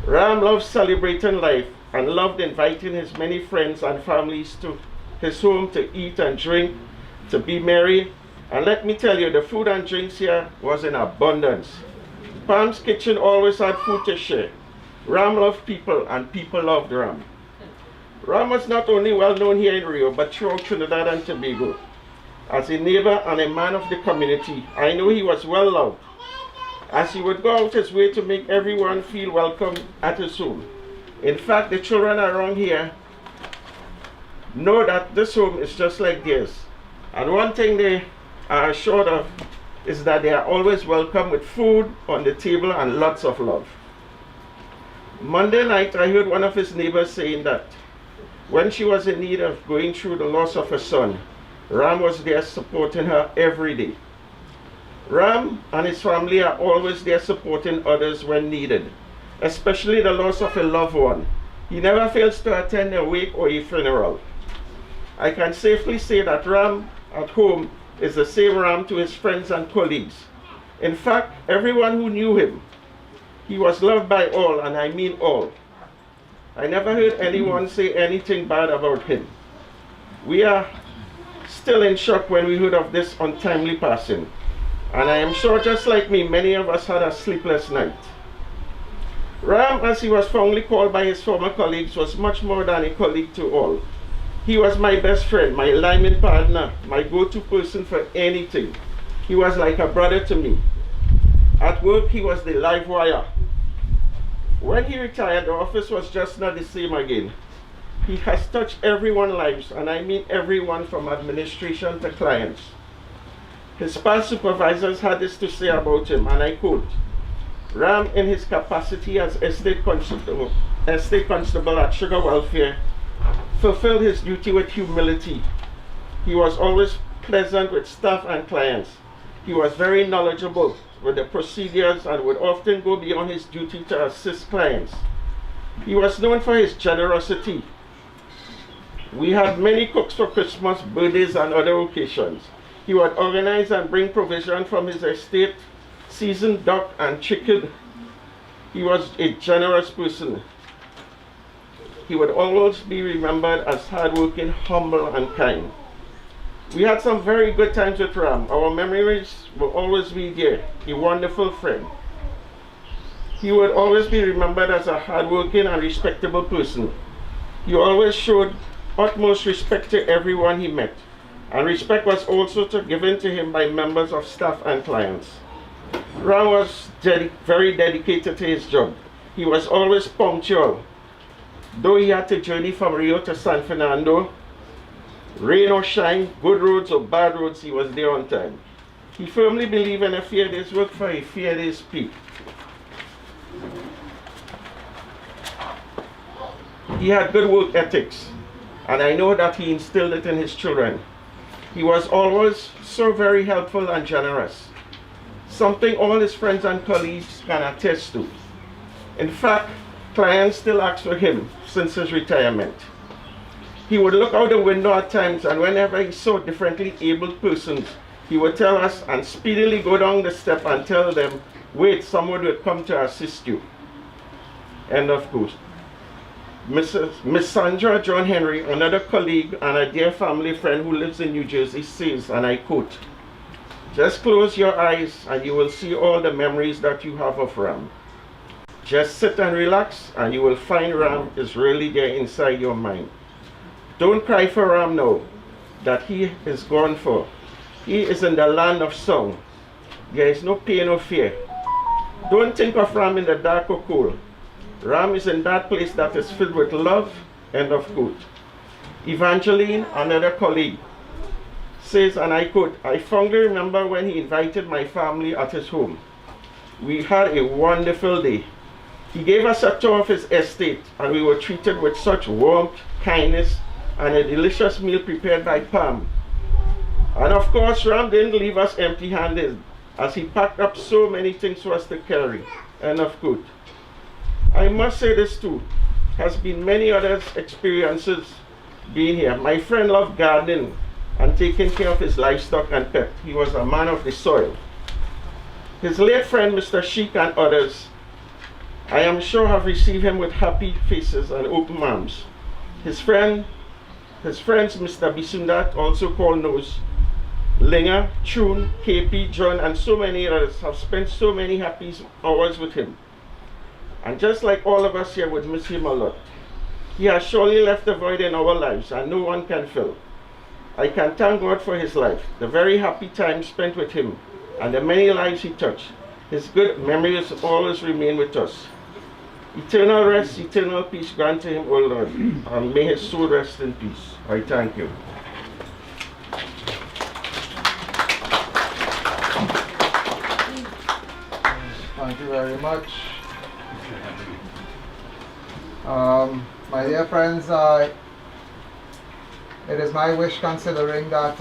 Speaker 3: Ram loved celebrating life and loved inviting his many friends and families to his home to eat and drink, to be merry. And let me tell you, the food and drinks here was in abundance. Pam's kitchen always had food to share. Ram loved people, and people loved Ram. Ram was not only well known here in Rio, but throughout Trinidad and Tobago. As a neighbor and a man of the community, I know he was well loved, as he would go out his way to make everyone feel welcome at his home. In fact, the children around here know that this home is just like theirs. And one thing they are assured of is that they are always welcome with food on the table and lots of love. Monday night, I heard one of his neighbors saying that when she was in need of going through the loss of her son, Ram was there supporting her every day. Ram and his family are always there supporting others when needed, especially the loss of a loved one. He never fails to attend a wake or a funeral. I can safely say that Ram at home is the same Ram to his friends and colleagues. In fact, everyone who knew him, he was loved by all, and I mean all. I never heard anyone say anything bad about him. We are still in shock when we heard of this untimely passing, and I am sure just like me, many of us had a sleepless night. Ram, as he was fondly called by his former colleagues, was much more than a colleague to all. He was my best friend, my lineman partner, my go-to person for anything. He was like a brother to me. At work, he was the live wire. When he retired, the office was just not the same again. He has touched everyone's lives, and I mean everyone from administration to clients. His past supervisors had this to say about him, and I quote, Ram, in his capacity as estate constable at Sugar Welfare, fulfilled his duty with humility. He was always pleasant with staff and clients. He was very knowledgeable with the procedures and would often go beyond his duty to assist clients. He was known for his generosity. We had many cooks for Christmas, birthdays, and other occasions. He would organize and bring provision from his estate, seasoned duck and chicken. He was a generous person. He would always be remembered as hardworking, humble, and kind. We had some very good times with Ram. Our memories will always be there. A wonderful friend. He would always be remembered as a hardworking and respectable person. He always showed utmost respect to everyone he met, and respect was also given to him by members of staff and clients. Ram was very dedicated to his job. He was always punctual. Though he had to journey from Rio to San Fernando, rain or shine, good roads or bad roads, he was there on time. He firmly believed in a fair day's work for a fair day's pay. He had good work ethics, and I know that he instilled it in his children. He was always so very helpful and generous, something all his friends and colleagues can attest to. In fact, clients still ask for him since his retirement. He would look out the window at times, and whenever he saw differently abled persons, he would tell us and speedily go down the step and tell them, wait, someone will come to assist you. End of quote. Miss Sandra John Henry, another colleague and a dear family friend who lives in New Jersey, says, and I quote, just close your eyes and you will see all the memories that you have of Ram. Just sit and relax and you will find Ram is really there inside your mind. Don't cry for Ram now that he is gone for. He is in the land of song. There is no pain or fear. Don't think of Ram in the dark or cold. Ram is in that place that is filled with love. End of quote. Evangeline, another colleague, says, and I quote, I fondly remember when he invited my family at his home. We had a wonderful day. He gave us a tour of his estate, and we were treated with such warmth, kindness, and a delicious meal prepared by Pam. And of course, Ram didn't leave us empty-handed, as he packed up so many things for us to carry. End of quote. I must say this too, has been many others' experiences being here. My friend loved gardening and taking care of his livestock and pet. He was a man of the soil. His late friend, Mr. Sheik, and others, I am sure have received him with happy faces and open arms. His friends, Mr. Bisundat, also called Nose, Linger, Chun, KP, John, and so many others have spent so many happy hours with him. And just like all of us here would miss him a lot. He has surely left a void in our lives and no one can fill. I can thank God for his life, the very happy time spent with him, and the many lives he touched. His good memories always remain with us. Eternal rest, eternal peace grant to him, O Lord, and may his soul rest in peace. I thank you.
Speaker 2: Thank you very much. My dear friends, it is my wish, considering that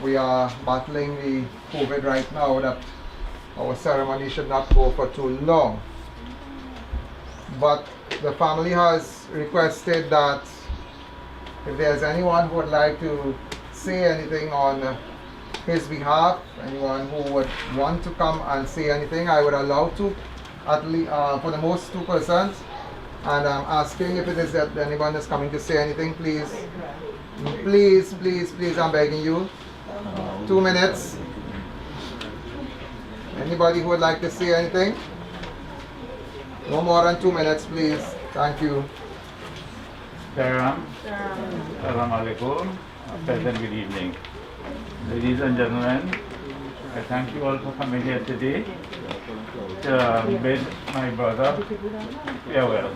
Speaker 2: we are battling the COVID right now, that our ceremony should not go for too long. But the family has requested that if there's anyone who would like to say anything on his behalf, anyone who would want to come and say anything, I would allow to, at least for the most 2 persons. And I'm asking if it is that anyone is coming to say anything, please, I'm begging you, 2 minutes. Anybody who would like to say anything? No more than 2 minutes, please. Thank you.
Speaker 4: Assalamu alaikum. Pleasant good evening. Ladies and gentlemen, I thank you all for coming here today to bid my brother farewell.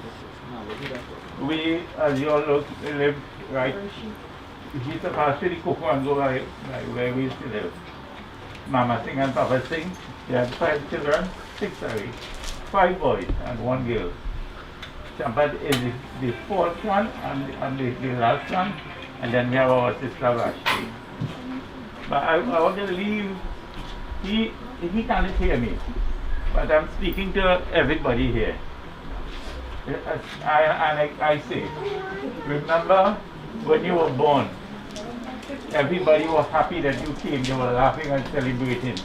Speaker 4: We, as you all know, live right. He's a partially Kukuango, where we used to live. Mama Singh and Papa Singh, they had 5 children, 5 boys and 1 girl. Champat is the 4th one and the last one, and then we have our sister Rashmi. But I want to leave, he can't hear me, but I'm speaking to everybody here. I say, remember when you were born, everybody was happy that you came, they were laughing and celebrating.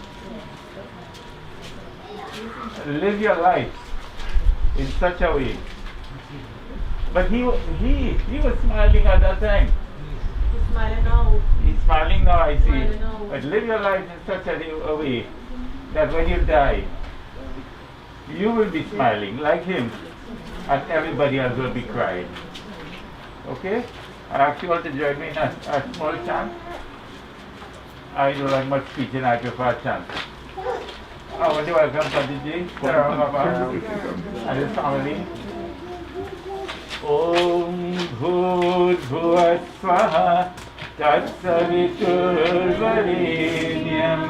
Speaker 4: Live your life in such a way. But he was smiling at that time.
Speaker 5: He's smiling now.
Speaker 4: He's smiling now, I see.
Speaker 5: Smiling now.
Speaker 4: But live your life in such a way that when you die, you will be smiling like him, and everybody else will be crying. Okay? I ask you all to join me in a small chant. I don't like much speaking, I prefer chant. I want to welcome Panditji, Sarah Baba, and his family. Om Bhut Swaha Tat Savitur Varenyam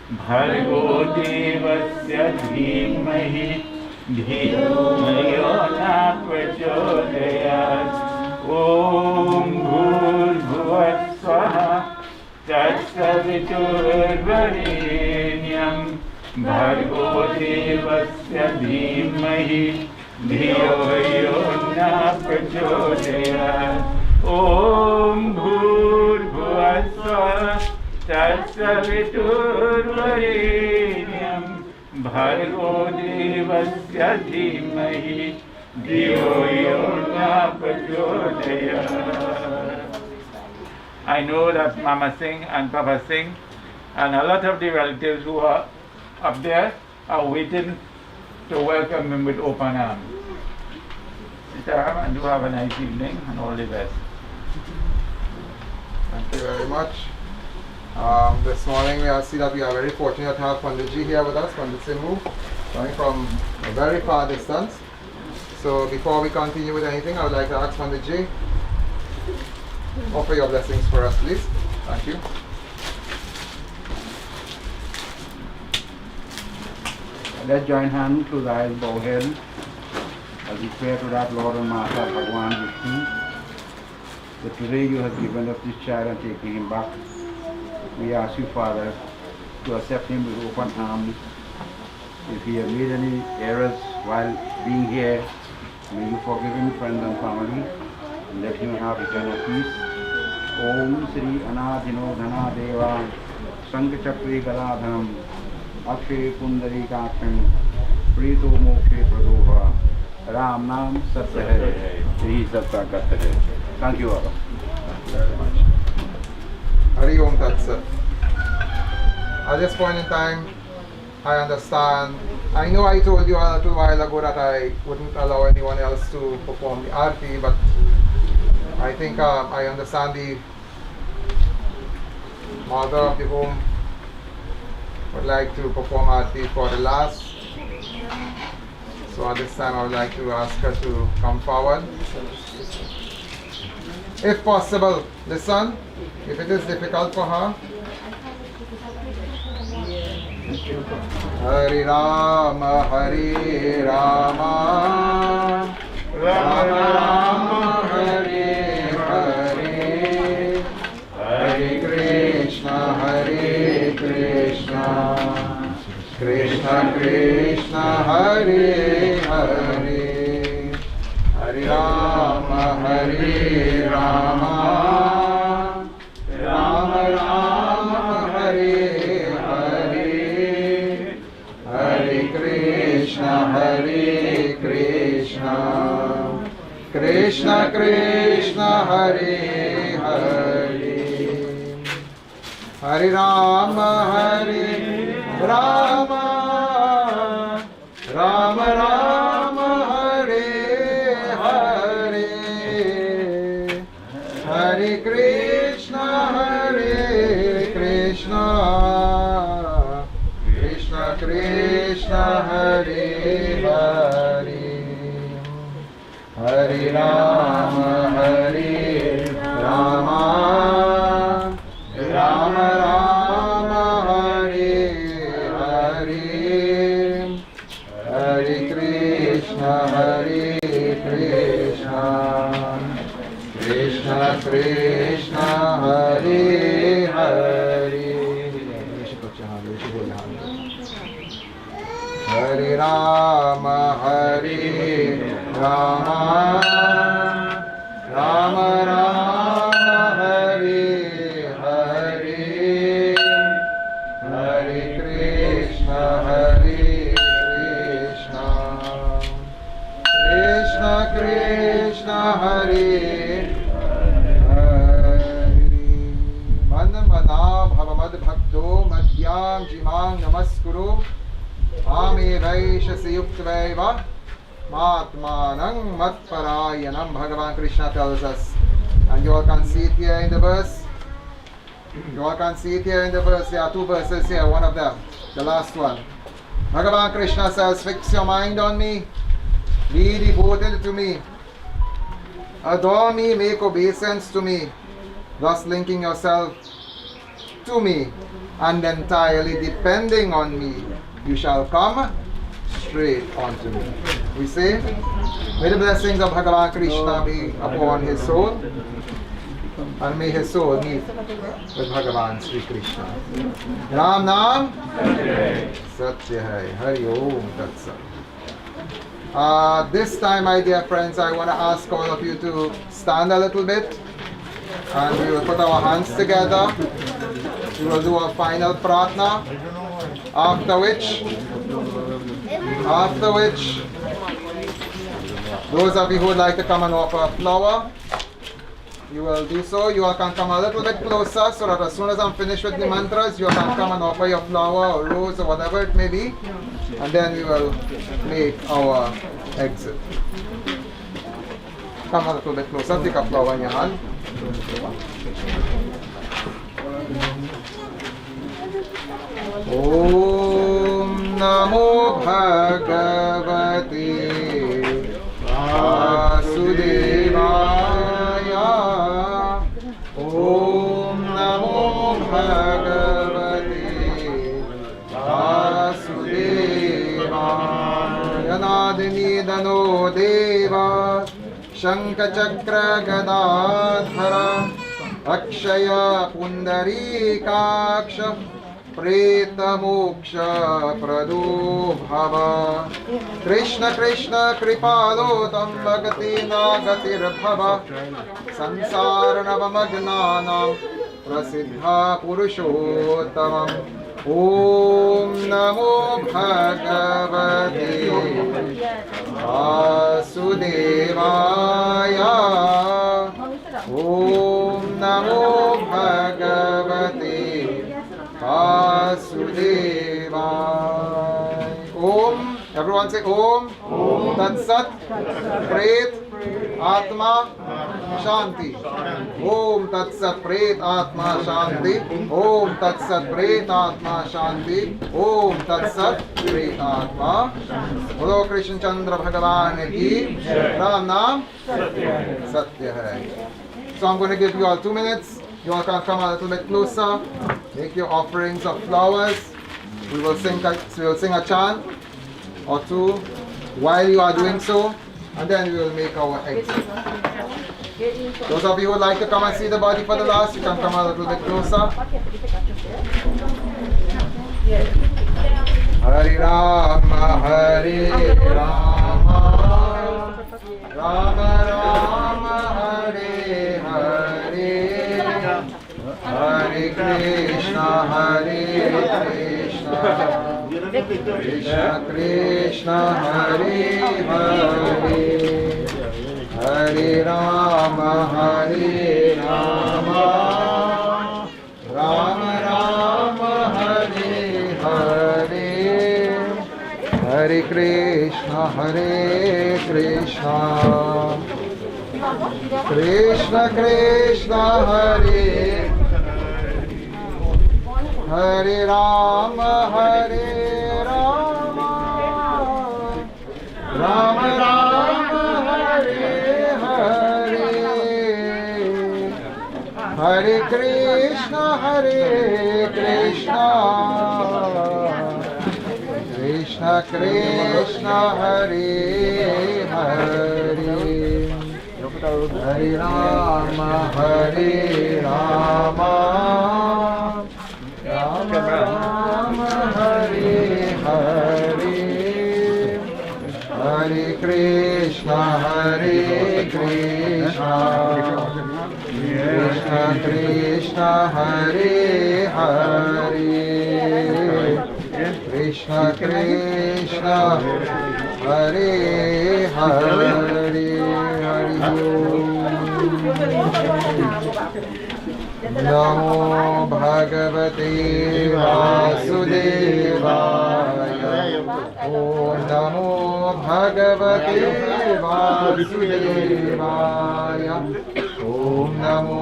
Speaker 4: Bhargo Devasya Dhimahi Dhiyo Yo Prachodayat. Om Bhut Swaha Tat Savitur Varenyam Bhargo Devasya Dhimahi Dhiyo Yo Prachodayat. Om Bhut Swaha Tat Savitur Varenyam Bhargo Devasya Dhimahi Dhiyo Yo Prachodayat. I know that Mama Singh and Papa Singh and a lot of the relatives who are up there are waiting to welcome him with open arms. And do have a nice evening and all the best.
Speaker 2: Thank you very much. This morning we see that we are very fortunate to have Panditji here with us, Pandit Simhu, coming from a very far distance. So before we continue with anything, I would like to ask Panditji, offer your blessings for us, please. Thank you.
Speaker 6: Let's join hands to the eyes, bow head, as we pray to that Lord and Master Bhagwan Vishnu, that today you have given us this child and taking him back. We ask you, Father, to accept him with open arms. If he has made any errors while being here, may you forgive him, friends and family, and let him have eternal peace. Om Sri Anadhino Dhana Deva Sankachakri Galadhanam Akshay Pundari Kaksham Prito Mokshe Pradova Ram Nam Satya Hai Shri Satya Gat Hai. Thank you all.
Speaker 2: Thank you very much. Hari Om Tat Sat. At this point in time, I understand. I know I told you a little while ago that I wouldn't allow anyone else to perform the arti, but I think I understand the mother of the home would like to perform arti for the last. So at this time I would like to ask her to come forward. If possible, listen, if it is difficult for her. Hare Rama, Hare Rama, Rama Rama, Hare Hare, Hare Krishna, Hare Krishna, Krishna Krishna, Hare Hare, Hare Rama, Hare Rama, Rama Rama, Hare Hare, Hare Krishna, Krishna Krishna, Hare Hare, Hare Rama, Rama Rama, Hare Hare, Hare Krishna, Krishna Krishna, Hare Hare, Hare Rama, Rama Rama, Hare Hare, Hare Krishna, Krishna Krishna, Hare Hare, Hare Rama, Rama Rama Rama, Hare Hare, Hare Krishna, Krishna Krishna, Hare Hare. Manmana bhavamad bhakto madhyam jimang namaskuru Ame Vaishasi Yuktvaiva Matmanang Matparayanam. Bhagavan Krishna tells us, and you all can see it here in the verse. You all can see it here in the verse. There are two verses here, one of them, the last one. Bhagavan Krishna says, fix your mind on me, be devoted to me, adore me, make obeisance to me, thus linking yourself to me and entirely depending on me. You shall come straight unto me. We say, may the blessings of Bhagavan Krishna be upon his soul, and may his soul meet with Bhagavan Sri Krishna. Ram Nam Satya Hai, Hari Om Tat Sat. This time, my dear friends, I want to ask all of you to stand a little bit, and we will put our hands together. We will do a final pratna. After which, those of you who would like to come and offer a flower, you will do so. You all can come a little bit closer so that as soon as I'm finished with the mantras, you all can come and offer your flower or rose or whatever it may be, and then we will make our exit. Come a little bit closer, take a flower in your hand. Om Namo Bhagavate Vasudevaya. Om Namo Bhagavate Vasudevaya. Nadinidano Deva Shankachakra Gadadhara Akshaya Pundarikaksha Preta Moksha Prado Bhava. Krishna Krishna Kripalo Tambagati Nagatir Bhava. Sansara Navamagnanam Prasiddha Purushottamam. Om Namo Bhagavate Vasudevaya. Om Namo Bhagavate Vasudevaya. Om. Everyone say Om. Tat Sat. Pret. Atma. Shanti. Om Tat Sat. Pret. Atma. Shanti. Om Tat Sat. Pret. Atma. Shanti. Om Tat Sat. Pret. Atma. Bolo Krishna Chandra Bhagavan ki. Ram Nam Satya Hai. So I'm going to give you all 2 minutes. You all can come a little bit closer. Make your offerings of flowers. We will sing a chant or two while you are doing so, and then we will make our exit. Those of you who would like to come and see the body for the last, you can come a little bit closer. Hare Rama, Hare Rama, Rama Krishna Krishna Hare Hare Hare Rama Rama Rama Hare Hare Hare Krishna Krishna Krishna Hare Hare Rama Rama Rama Hare Hare Hare Krishna Krishna Krishna Krishna Hare Hare Hare Rama Rama Rama Hare Hare Hare Krishna Krishna Krishna Krishna Hare Hare Krishna Krishna Hare Hare Hare Namo Bhagavate Vasudevaya Om Namo Bhagavate Vasudevaya Om Namo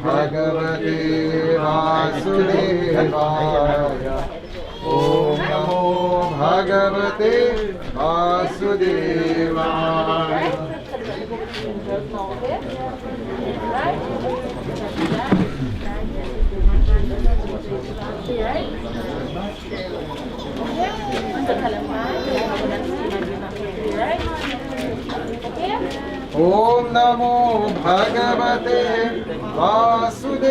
Speaker 2: Bhagavate Vasudevaya Om Namo Bhagavate Vasudevaya Om Namo Bhagavate Vasudevaya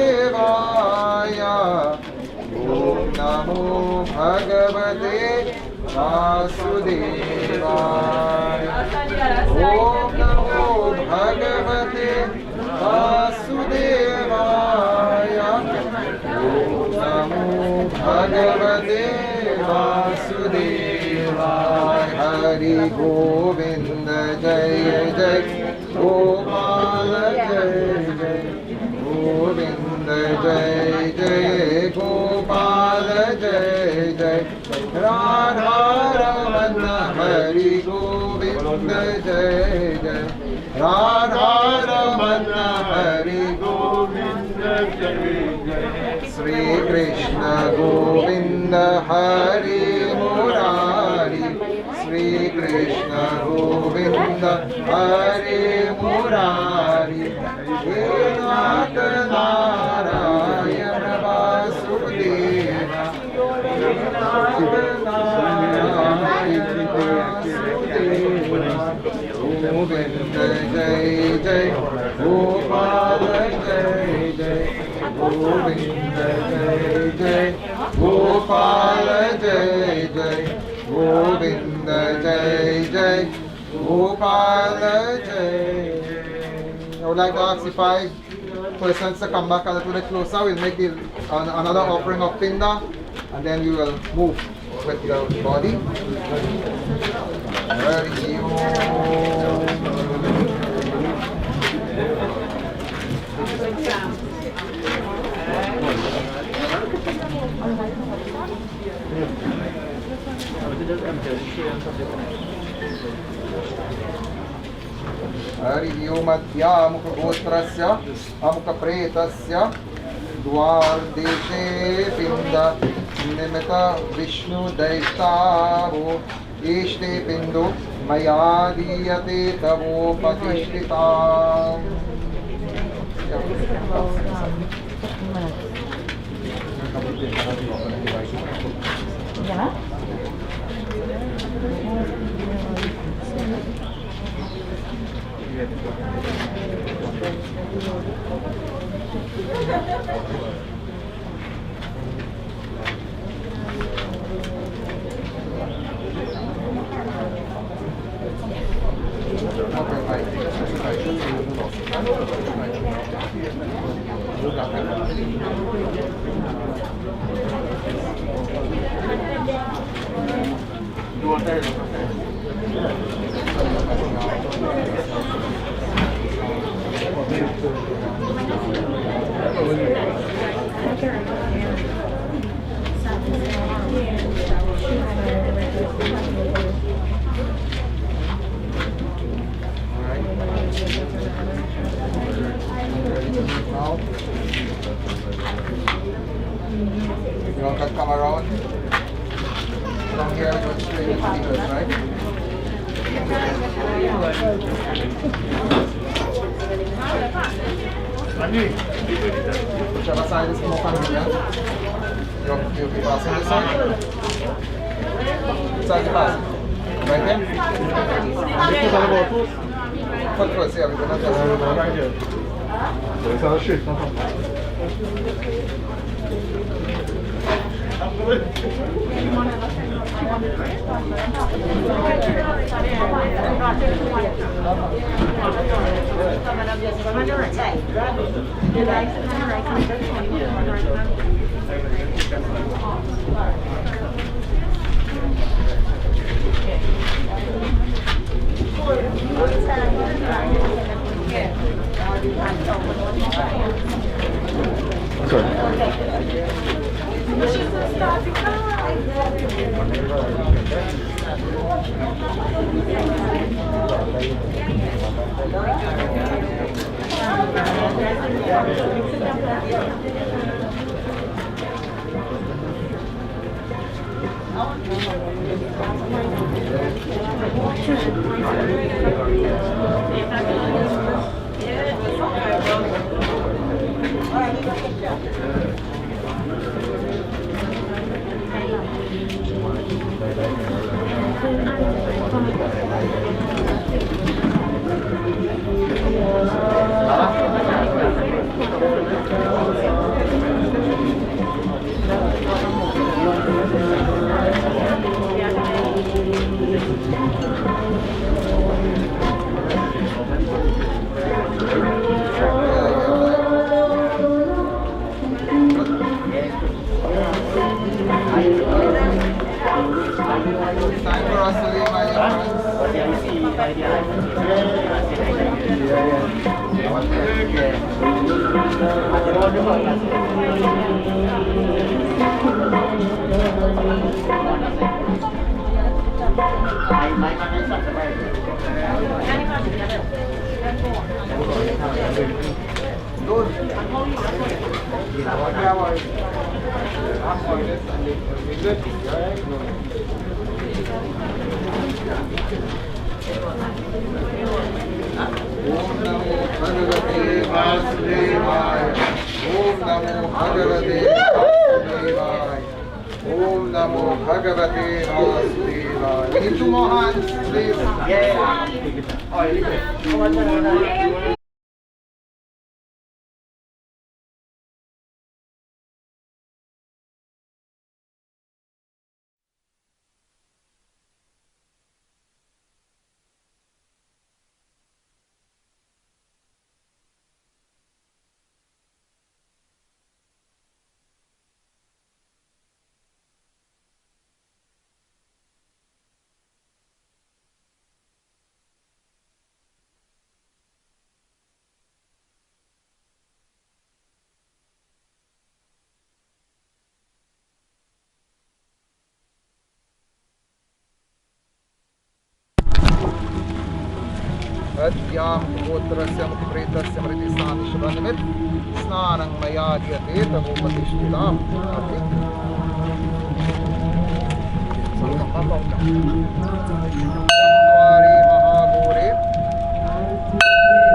Speaker 2: Om Namo Bhagavate Vasudevaya Om Namo Bhagavate Vasudevaya Om Namo Bhagavate Vasudevaya Hari Govinda Jai Jai Gopala Jai Jai Govinda Jai Jai Gopala Jai Jai Radha Ramana Hari Govinda Jai Jai Radha Ramana Hari Govinda Jai Jai Sri Krishna Govinda Hari Murari Sri Krishna Govinda Hari Murari He Nath Narayana Vasudeva He Nath Narayana Vasudeva Govinda Jai Jai Gopala Jai Jai Govinda Jai Jai Gopala Jai Jai Govinda Jai Jai Gopala Jai. I would like to ask the 5 persons to come back a little bit closer. We'll make another offering of Pinda and then we will move with the body. Rio Madhya Mukha Gotrasya Amukha Pretasya Dwar Deshe Pinda Nimita Vishnu Daitavo Ishte Pindu Mayadiyate Tavo Patishtitam. Now, you want to come around? From here, go straight into the earth, right? Whichever side is more convenient. You'll be passing this side. Which side you passing? Right here? Foot first, yeah, we're going to just right here. So it's on shift, We need 2 more hands, please. Adyam Gotrasyam Pretasyam Ritisani Shivanimit Snanang Mayadhyate Tavopatishtilam. Yamdwari Mahagore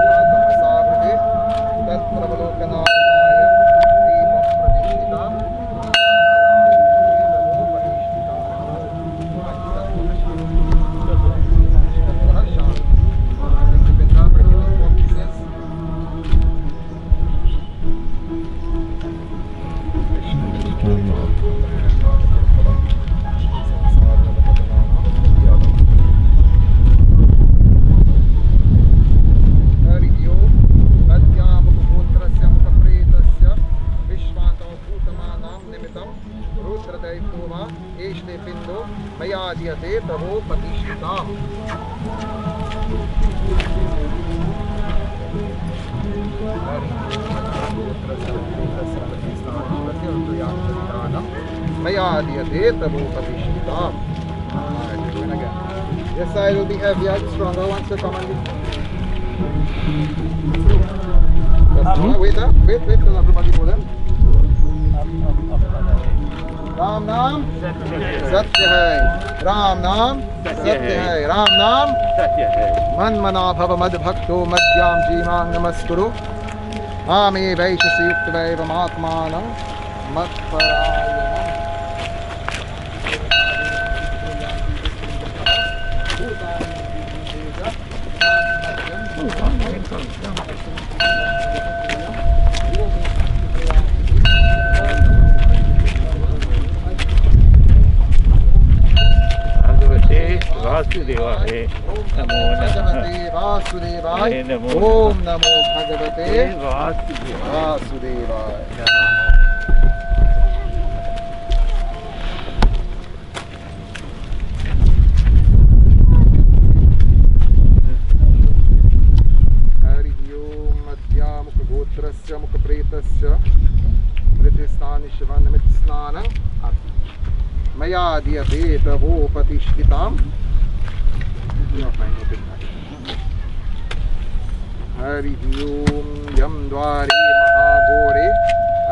Speaker 2: Tapasagrade Tatpravalokanaya Devam Pradishtitam. मया दीयते तवो प्रतिष्ठिताम् मया दीयते तवो प्रतिष्ठिताम्. Alright, do it again. This side will be heavier, the stronger ones to come and wait till everybody go then. Ram Naam Satya Hai. Ram Naam Satya Hai. Ram Naam Satya Hai. Man Mana Bhava Mad Bhakto Madhyam Jimang Namaskuru. Ame Vaishasi Yuktavaiva Matmanam Matparayanam.
Speaker 4: Vasudevaya Namo
Speaker 2: Vasudevaya Om Namo Bhagavate Vasudevaya. Gotrasya Mukha Pretasya Mritistani Shivanamit Snanam Maya Diyate Tavo Patishtitam. Hari Om Yam Dwari Mahagore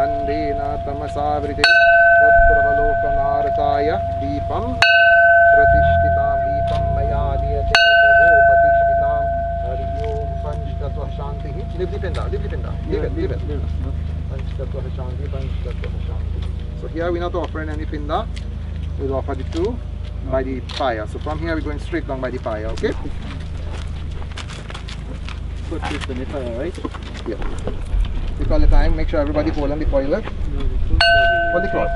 Speaker 2: Andena Tamasavrite Tatravalokanarataya Deepam Pratishtitam Deepam Maya Diyate Tavo Patishtitam. Hari Om Panchtatva Shanti. Leave the Pinda, leave the Pinda. Leave it. Panchtatva Shanti, Panchtatva Shanti. So here we're not offering any Pinda. We'll offer the two by the fire. So from here we're going straight down by the fire, okay?
Speaker 7: Put this in the fire, right?
Speaker 2: Yeah. Take all the time, make sure everybody hold on the toilet. Hold the cloth.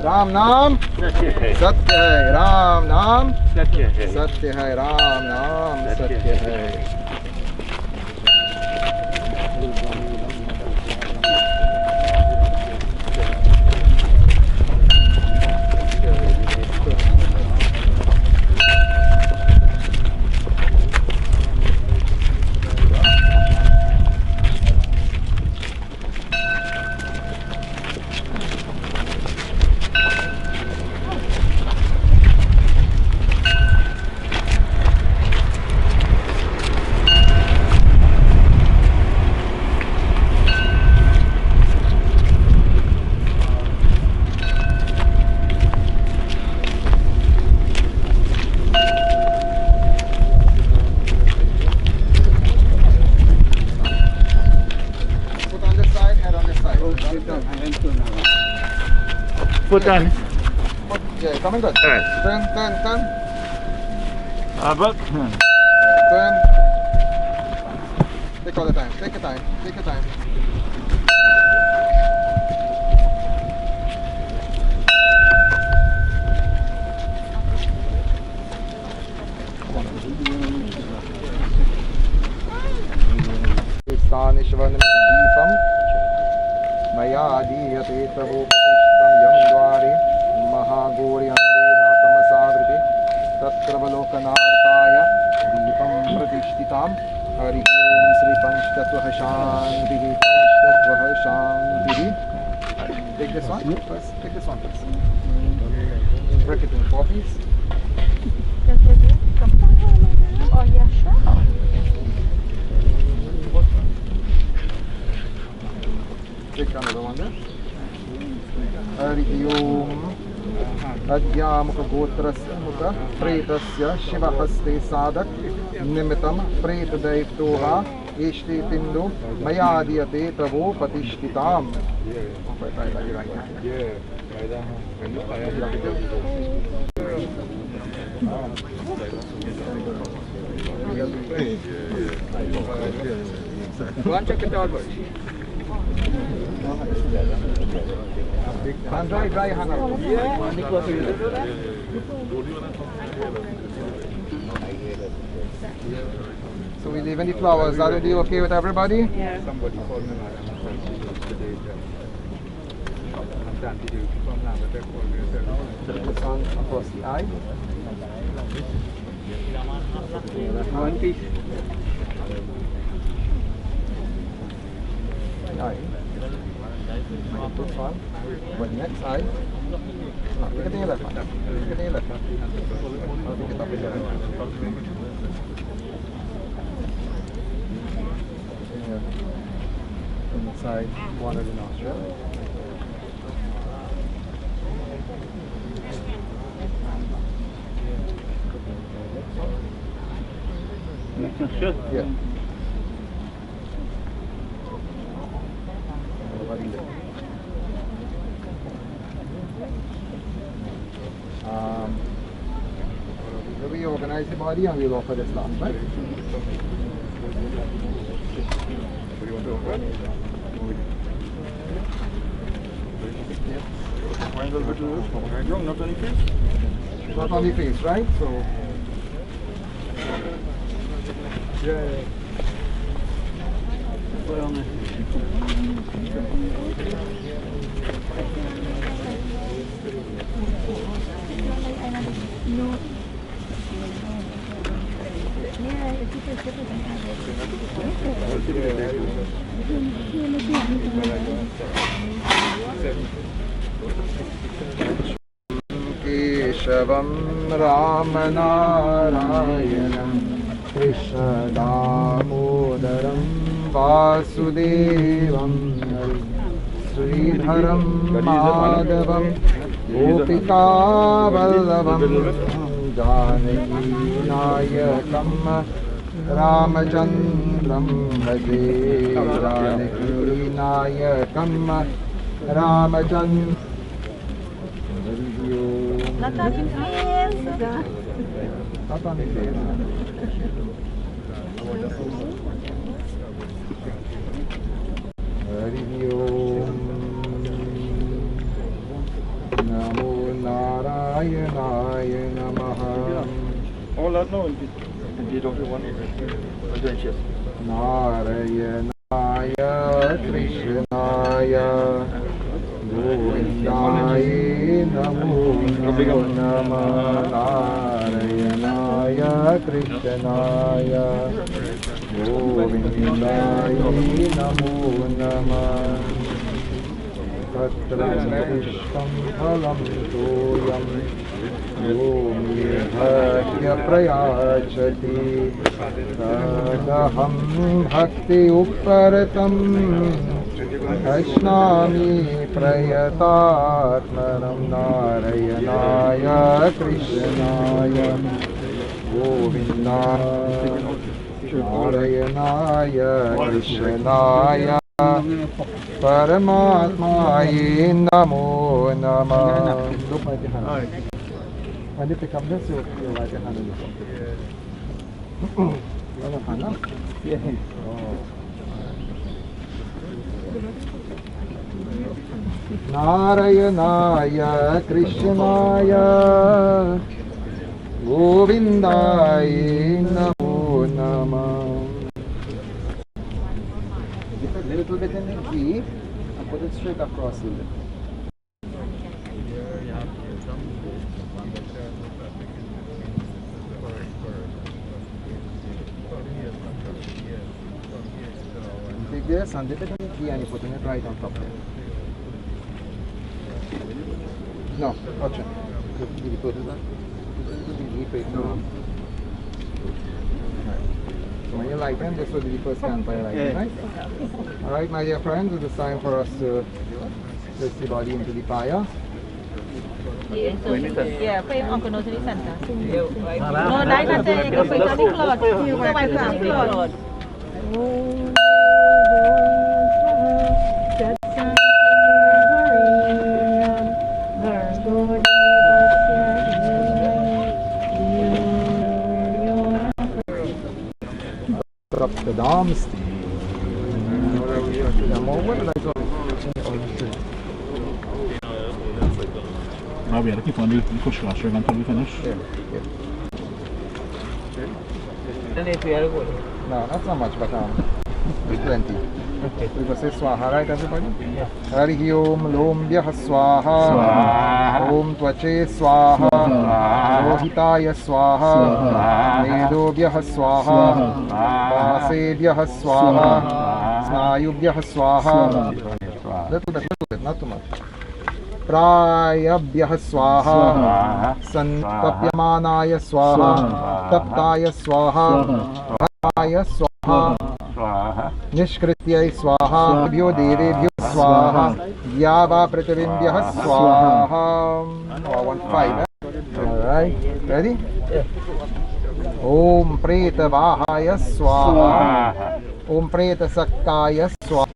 Speaker 2: Ram Naam Satya Hai. Ram Naam Satya Hai. Satya Hai. Ram Naam Satya Hai.
Speaker 4: Put on.
Speaker 2: Yeah, coming good.
Speaker 4: Alright.
Speaker 2: Turn.
Speaker 4: Abak.
Speaker 2: Turn. Take all the time. Take your time. Stani Shivanam Deepam Maya Diyate Tavo Patishtam Yam Dwari Mahagori Andena Tamasavrite Tatravalokanarataya Deepam Pratishtitam. Hari Om Sri Panchtatva Shanti. Take this one first. Take this one first. Break it in 4 pieces.
Speaker 5: Oh, yeah, sure.
Speaker 2: Take another one there. Hari Om Adhyamukha Gotrasya Mukha Pretasya Shivahaste Sadak Nimitam Pretadaiptoha Eshte Pindu Maya Diyate Tavo Patishtitam.
Speaker 7: Go and check it out, boys.
Speaker 2: And dry hand out. So we leave in the flowers. That will be okay with everybody?
Speaker 5: Yeah.
Speaker 6: Somebody called me
Speaker 2: This one across the eye. One piece. Eye. This one. But next eye. Look at the left one. Look at the left one. I'll pick it up again. Inside one of the nostrils. Yeah. We organize the body and we'll offer this last, right? Not on the face, right? So yeah. Keshavam Ramanarayanam Krishna Damodaram Vasudevam Sridharam Madhavam Gopika Vallavam Janaki Nayakam Ramachandram Bhaje Janaki Nayakam Ramachandram.
Speaker 5: Not on his
Speaker 2: Not on his face. Namo Narayanaya Namaha.
Speaker 7: All that now, indeed of the one.
Speaker 2: Narayanaya Krishnaya Govindaya Namo Namah. Narayanaya Krishnaya Govindaya Namo Namah. Tatram Pushpam Phalam Toyam Yo Bhakya Prayachati Tadaham Bhakti Upparatam Ashnami Prayatatmanam. Narayanaya Krishnaya Govindaya Narayanaya Krishnaya Paramatmaye Namo Namah. Look like your hand. When you pick up this, you write your hand in this one. Other hand up? Yeah. Oh. Narayanaya Krishnaya Govindaya Namo Namah. Dip a little bit in the ghee and put it straight across the lip. Take this and dip it in the ghee and you're putting it right on top there. No, watch it. Did you put it on? No. So when you lighten, this will be the first campfire lighting, right? Alright, my dear friends, it is time for us to place the body into the fire.
Speaker 5: Yeah, put it on the center. No, that's not there. You can put it on the cloth. You can wipe it on the cloth.
Speaker 2: Up the dams.
Speaker 8: Now we are looking for the push washer until we finish.
Speaker 2: Yeah.
Speaker 7: And if we are good.
Speaker 2: No, not so much, but there's plenty. We go say Swaha, right, everybody? Hari Om Lom Vyah Swaha. Om Tvache Swaha. Rohitaya Swaha. Medo Vyah Swaha. Vase Vyah Swaha. Snayu Vyah Swaha. Little bit, not too much. Prayabhyah Swaha. Santapyamanaya Swaha. Taptaya Swaha. Bhaya Swaha. Nishkrityai Swaha. Bhyo Devebhyo Swaha. Yava Prativimbhyah Swaha. Oh, I want 5, eh? Alright, ready? Om Preta Vahaya Swaha. Om Preta Sakkaya Swaha.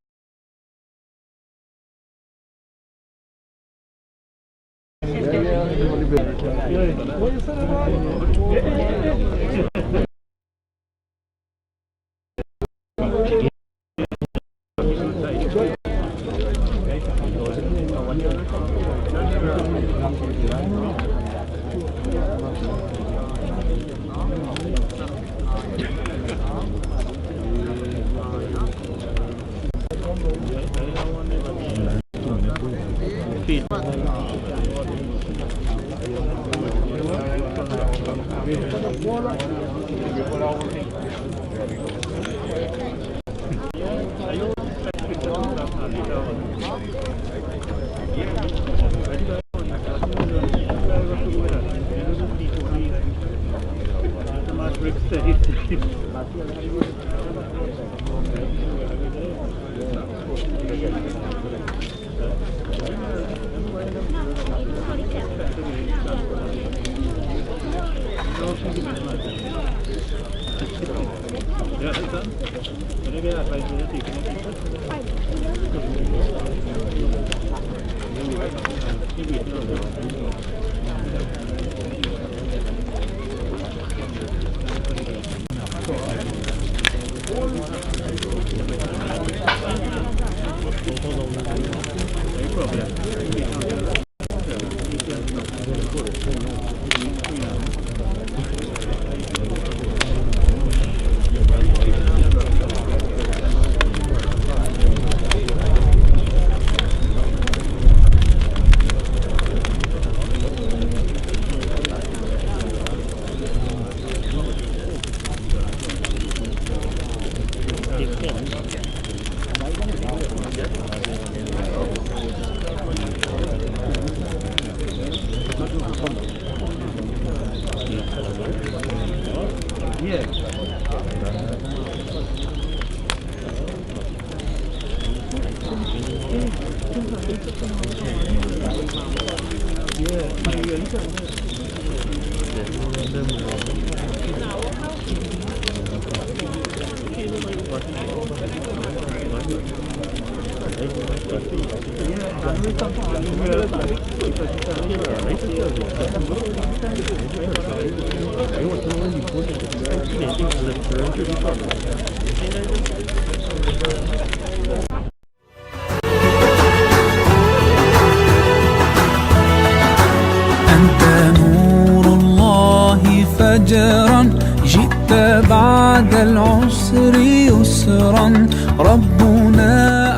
Speaker 9: فجرا جئت بعد العسر يسرا ربنا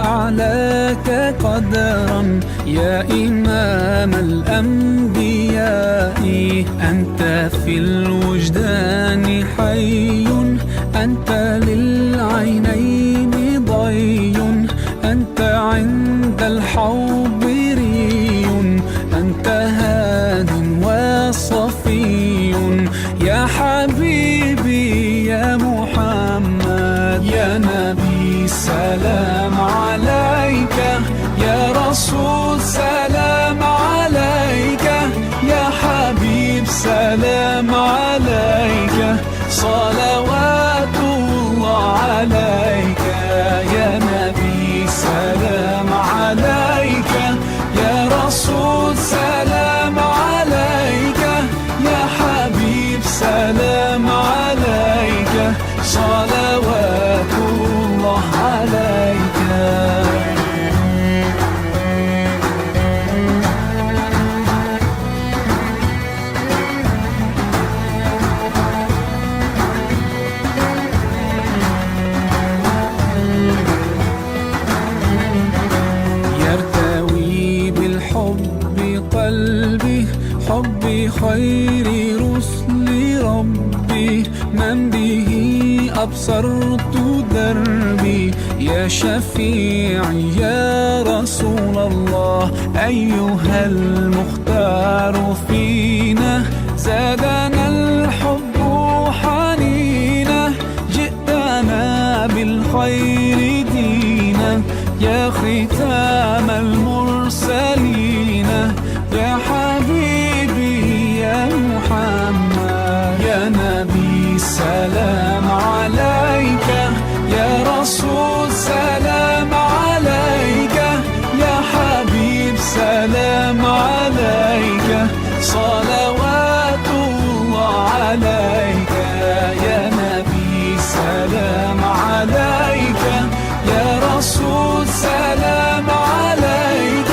Speaker 9: أعلاك قدرا يا إمام الأنبياء أنت في الوجدان حي أنت للعينين ضي أنت عند الحوض ري أنت هاد وصفي يا حبيبي يا محمد يا نبي سلام عليك يا رسول سلام عليك يا حبيب سلام عليك صلوات الله عليك يا نبي سلام عليك يا رسول سلام عليك يا حبيب سلام عليك صلوات الله عليك به أبصرت دربي يا شفيعي يا رسول الله أيها المختار فينا زادنا الحب حنينا جئتنا بالخير دينا يا ختام المرسلين يا حبيبي يا محمد يا نبي سلام عليك يا رسول سلام عليك يا حبيب سلام عليك صلوات الله عليك يا نبي سلام عليك يا رسول سلام عليك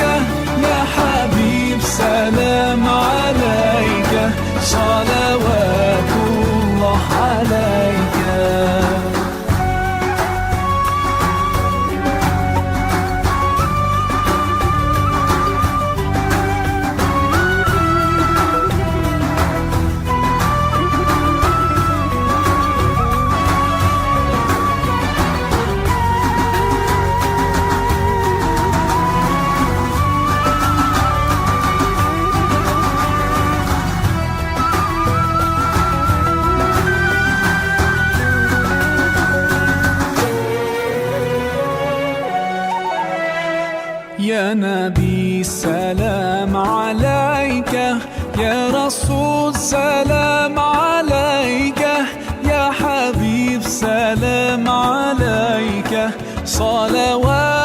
Speaker 9: يا حبيب سلام عليك صلوات الله عليك يا نبي سلام عليك يا رسول سلام عليك يا حبيب سلام عليك صلوات